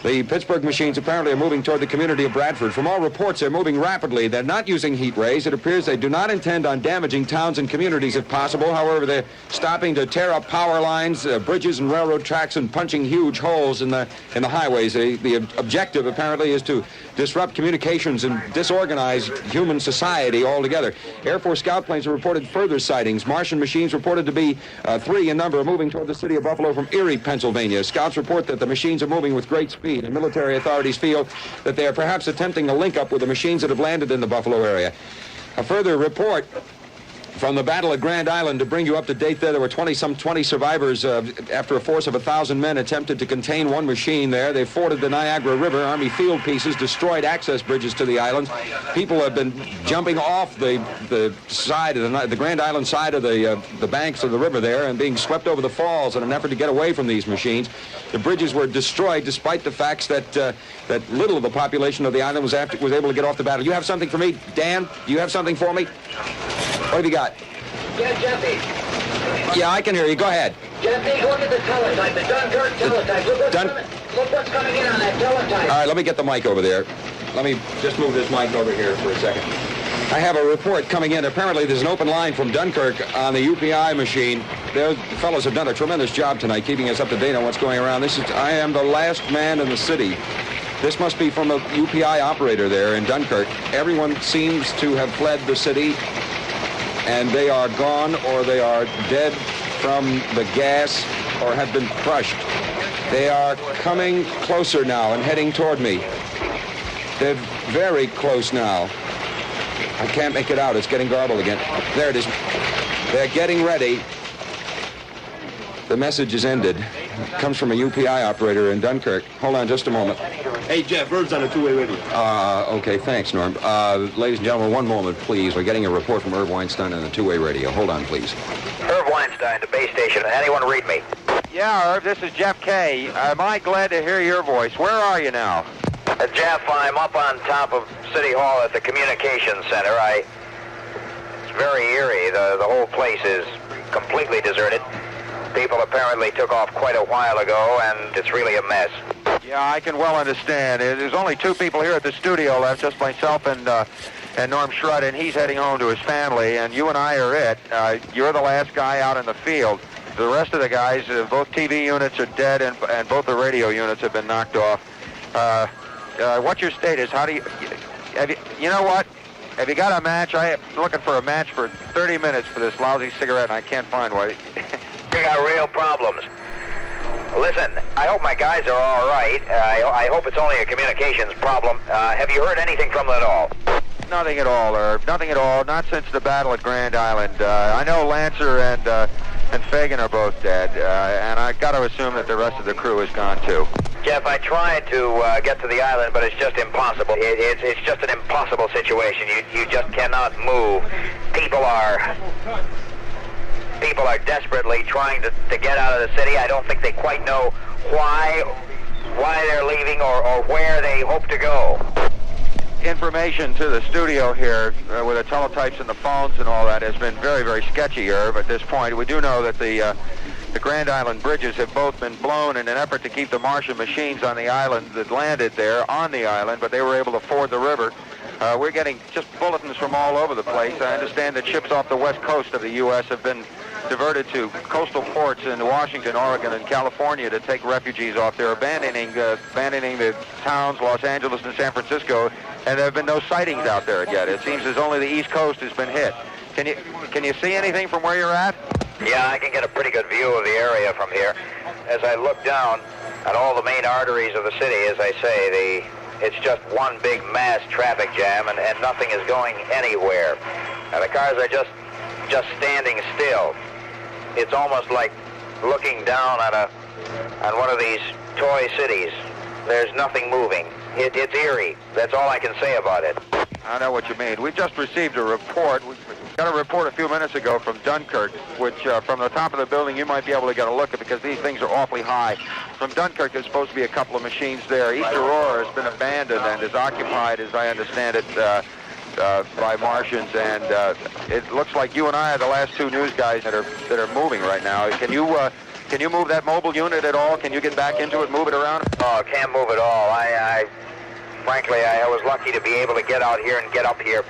The Pittsburgh machines apparently are moving toward the community of Bradford. From all reports, they're moving rapidly. They're not using heat rays. It appears they do not intend on damaging towns and communities if possible. However, they're stopping to tear up power lines, bridges and railroad tracks, and punching huge holes in the highways. The objective, apparently, is to disrupt communications and disorganize human society altogether. Air Force scout planes have reported further sightings. Martian machines reported to be 3 in number are moving toward the city of Buffalo from Erie, Pennsylvania. Scouts report that the machines are moving with great speed, and military authorities feel that they are perhaps attempting a link-up with the machines that have landed in the Buffalo area. A further report from the Battle of Grand Island to bring you up to date there were 20 survivors after a force of 1,000 men attempted to contain one machine there. They forded the Niagara River. Army field pieces destroyed access bridges to the islands. People have been jumping off the side of the Grand Island side of the banks of the river there and being swept over the falls in an effort to get away from these machines. The bridges were destroyed despite the facts that little of the population of the island was able to get off the battle. You have something for me, Dan? You have something for me? What have you got? Yeah, Jeffy. Yeah, I can hear you. Go ahead. Jeffy, look at the teletype, the Dunkirk teletype. Look what's coming in on that teletype. All right, let me get the mic over there. Let me just move this mic over here for a second. I have a report coming in. Apparently, there's an open line from Dunkirk on the UPI machine. The fellows have done a tremendous job tonight keeping us up to date on what's going around. I am the last man in the city. This must be from a UPI operator there in Dunkirk. Everyone seems to have fled the city, and they are gone or they are dead from the gas or have been crushed. They are coming closer now and heading toward me. They're very close now. I can't make it out. It's getting garbled again. There it is. They're getting ready. The message is ended. It comes from a UPI operator in Dunkirk. Hold on just a moment. Hey, Jeff, Herb's on a two-way radio. Okay, thanks, Norm. Ladies and gentlemen, one moment, please. We're getting a report from Herb Weinstein on the two-way radio. Hold on, please. Herb Weinstein, the base station. Anyone read me? Yeah, Herb, this is Jeff Kay. Am I glad to hear your voice? Where are you now? Jeff, I'm up on top of City Hall at the Communications Center. It's very eerie. The whole place is completely deserted. People apparently took off quite a while ago, and it's really a mess. Yeah, I can well understand. There's only two people here at the studio left, just myself and Norm Schrud, and he's heading home to his family, and you and I are it. You're the last guy out in the field. The rest of the guys, both TV units are dead, and both the radio units have been knocked off. What's your status? You know what? Have you got a match? I'm looking for a match for 30 minutes for this lousy cigarette, and I can't find one. We got real problems. Listen, I hope my guys are all right. I hope it's only a communications problem. Have you heard anything from them at all? Nothing at all, Herb. Nothing at all. Not since the battle at Grand Island. I know Lancer and Fagan are both dead, and I got to assume that the rest of the crew is gone too. Jeff, I tried to get to the island, but it's just impossible. It's just an impossible situation. You just cannot move. People are desperately trying to get out of the city. I don't think they quite know why they're leaving or where they hope to go. Information to the studio here with the teletypes and the phones and all that has been very, very sketchy, Herb, at this point. We do know that the Grand Island bridges have both been blown in an effort to keep the Martian machines on the island that landed there on the island, but they were able to ford the river. We're getting just bulletins from all over the place. I understand that ships off the west coast of the U.S. have been diverted to coastal ports in Washington, Oregon, and California to take refugees off. They're abandoning the towns, Los Angeles and San Francisco, and there have been no sightings out there yet. It seems as only the East Coast has been hit. Can you see anything from where you're at? Yeah, I can get a pretty good view of the area from here. As I look down at all the main arteries of the city, as I say, it's just one big mass traffic jam, and nothing is going anywhere. And the cars are just standing still. It's almost like looking down on one of these toy cities. There's nothing moving. It's eerie. That's all I can say about it. I know what you mean. We just received a report. We got a report a few minutes ago from Dunkirk, which from the top of the building you might be able to get a look at because these things are awfully high. From Dunkirk, there's supposed to be a couple of machines there. East Aurora has been abandoned and is occupied, as I understand it, by Martians, and it looks like you and I are the last two news guys that are moving right now. Can you move that mobile unit at all? Can you get back into it, move it around? Oh, I can't move at all. Frankly, I was lucky to be able to get out here and get up here.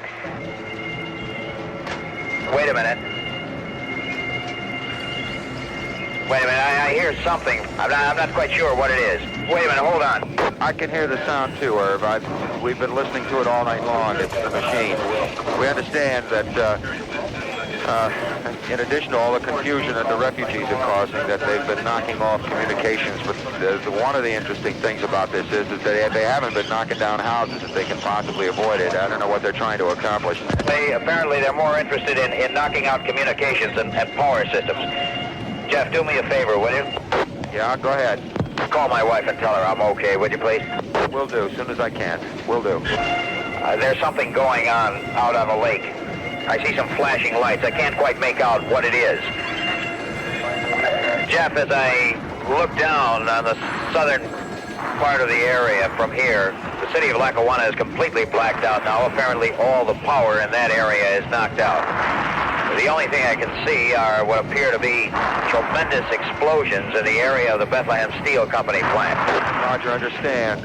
Wait a minute. I hear something. I'm not quite sure what it is. Wait a minute, hold on. I can hear the sound too, Irv. We've been listening to it all night long. It's the machine. We understand that in addition to all the confusion that the refugees are causing, that they've been knocking off communications. But one of the interesting things about this is that they haven't been knocking down houses if they can possibly avoid it. I don't know what they're trying to accomplish. Apparently they're more interested in knocking out communications and power systems. Jeff, do me a favor, will you? Yeah, go ahead. Call my wife and tell her I'm okay, would you please? Will do, as soon as I can. Will do. There's something going on out on the lake. I see some flashing lights. I can't quite make out what it is. Jeff, as I look down on the southern part of the area from here, the city of Lackawanna is completely blacked out now. Apparently all the power in that area is knocked out. The The only thing I can see are what appear to be tremendous explosions in the area of the Bethlehem Steel Company plant. Roger, understand.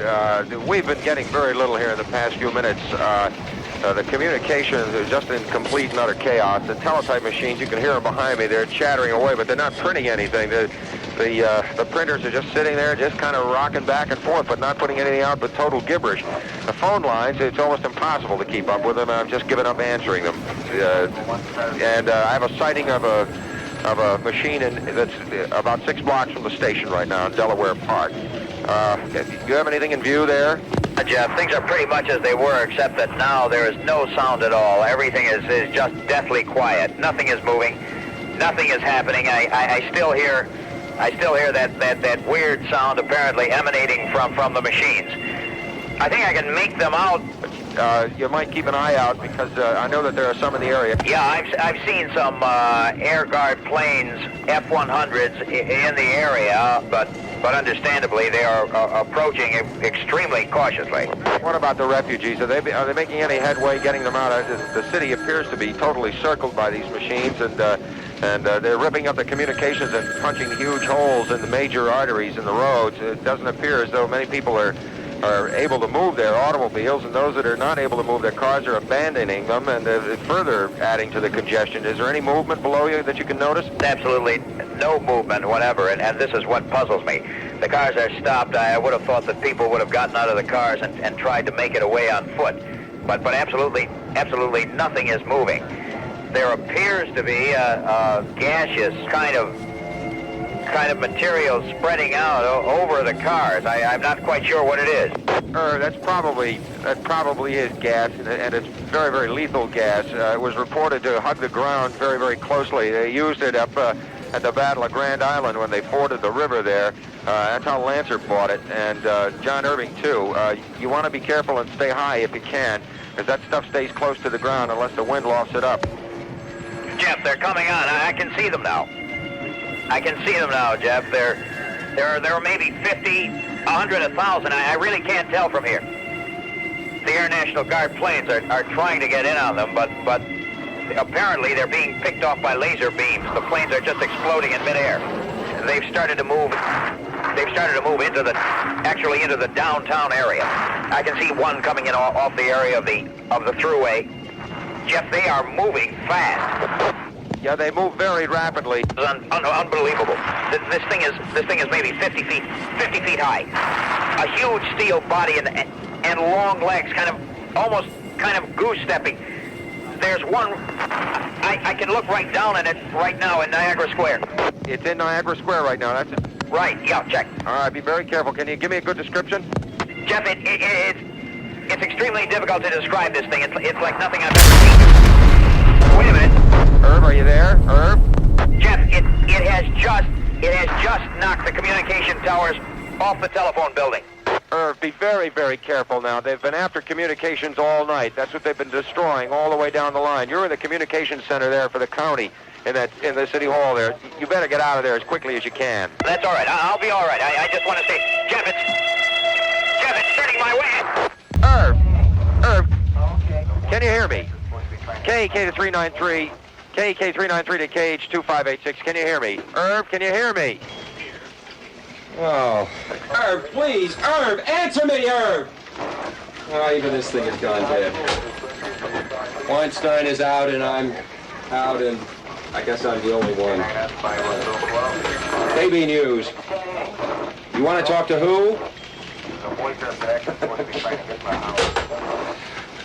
We've been getting very little here in the past few minutes. The communications are just in complete and utter chaos. The teletype machines, you can hear them behind me. They're chattering away, but they're not printing anything. The printers are just sitting there, just kind of rocking back and forth, but not putting anything out but total gibberish. The phone lines, it's almost impossible to keep up with them. I've just given up answering them. And I have a sighting of a machine that's about 6 blocks from the station right now in Delaware Park. Do you have anything in view there? Jeff, things are pretty much as they were, except that now there is no sound at all. Everything is just deathly quiet. Nothing is moving. Nothing is happening. I still hear that weird sound apparently emanating from the machines. I think I can make them out. You might keep an eye out because I know that there are some in the area. Yeah, I've seen some Air Guard planes, F-100s in the area, but understandably they are approaching extremely cautiously. What about the refugees? Are they making any headway getting them out? The city appears to be totally circled by these machines, and they're ripping up the communications and punching huge holes in the major arteries in the roads. It doesn't appear as though many people are able to move their automobiles, and those that are not able to move their cars are abandoning them and further adding to the congestion. Is there any movement below you that you can notice? Absolutely no movement whatever, and this is what puzzles me. The cars are stopped. I would have thought that people would have gotten out of the cars and tried to make it away on foot, but absolutely nothing is moving. There appears to be a gaseous kind of material spreading out over the cars. I'm not quite sure what it is. That probably is gas, and it's very, very lethal gas. It was reported to hug the ground very, very closely. They used it up at the Battle of Grand Island when they forded the river there. That's how Lancer bought it, and John Irving too. You want to be careful and stay high if you can, because that stuff stays close to the ground unless the wind lofts it up. Jeff, they're coming on. I can see them now. I can see them now, Jeff. There are maybe 50, 100, 1,000. I really can't tell from here. The Air National Guard planes are trying to get in on them, but apparently they're being picked off by laser beams. The planes are just exploding in midair. They've started to move. They've started to move into the downtown area. I can see one coming in off the area of the thruway. Jeff, they are moving fast. Yeah, they move very rapidly. Unbelievable. This thing is maybe 50 feet high. A huge steel body and long legs, almost goose-stepping. There's one. I can look right down at it right now in Niagara Square. It's in Niagara Square right now. That's it. Right. Yeah. Check. All right. Be very careful. Can you give me a good description? Jeff, it's extremely difficult to describe this thing. It's like nothing I've ever seen. Wait a minute. Herb, are you there? Herb? Jeff, it has just knocked the communication towers off the telephone building. Herb, be very, very careful now. They've been after communications all night. That's what they've been destroying all the way down the line. You're in the communications center there for the county in the city hall there. You better get out of there as quickly as you can. That's all right. I'll be all right. I just want to say, Jeff, it's turning my way. Herb, can you hear me? KK to 393. KK393 to KH2586. Can you hear me? Herb, can you hear me? Oh. Herb, please. Herb, answer me, Herb. Oh, even this thing has gone dead. Weinstein is out, and I'm out, and I guess I'm the only one. KB News. You want to talk to who? I want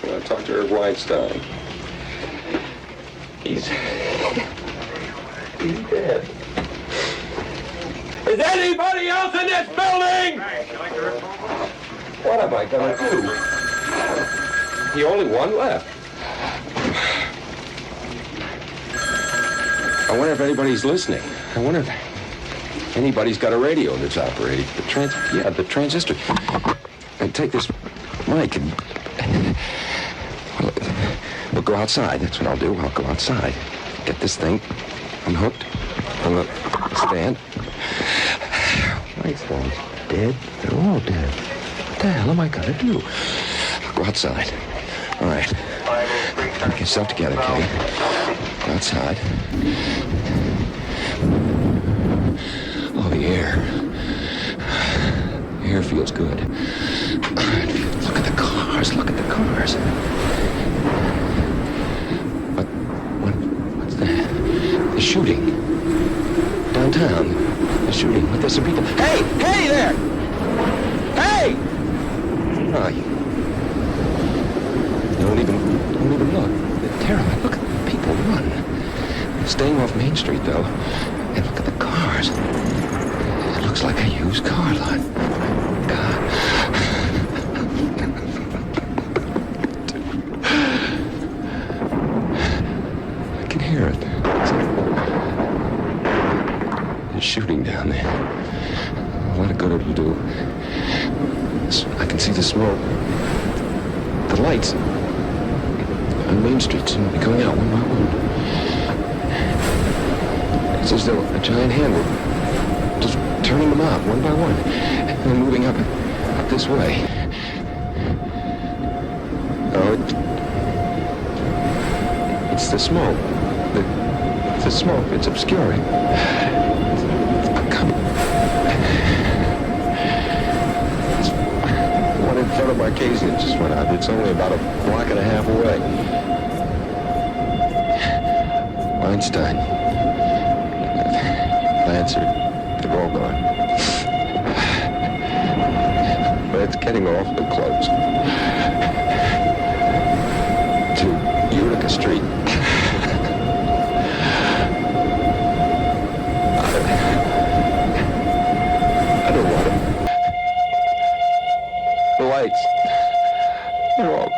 to talk to Herb Weinstein. He's dead. Is anybody else in this building? What am I gonna do? The only one left. I wonder if anybody's listening. I wonder if anybody's got a radio that's operating. The transistor. And take this mic and we'll go outside. That's what I'll do. I'll go outside. Get this thing unhooked from the stand. My phone's dead. They're all dead. What the hell am I gonna do? I'll go outside. All right. Get yourself together, Kay. Outside. Oh, the air. The air feels good. Look at the cars. Look at the cars. What's that? The shooting. Downtown. The shooting. But there's some people. Hey! Hey there! Hey! Oh, don't even look. They're terrified. Look at the people run. Staying off Main Street, though. And look at the cars. It looks like a used car lot. God. I can hear it. There's shooting down there. A lot of good it'll do. I can see the smoke. The lights on Main Street seem to be going out one by one. It's as though a giant hand were just turning them out one by one and then moving up this way. Oh, it's the smoke. The smoke. It's obscuring. One in front of Marquesian just went out. It's only about a block and a half away. Einstein. Lancer. They're all gone. But it's getting awfully close. To Utica Street. I don't want it. The lights. They're all...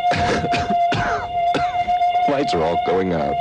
lights are all going out.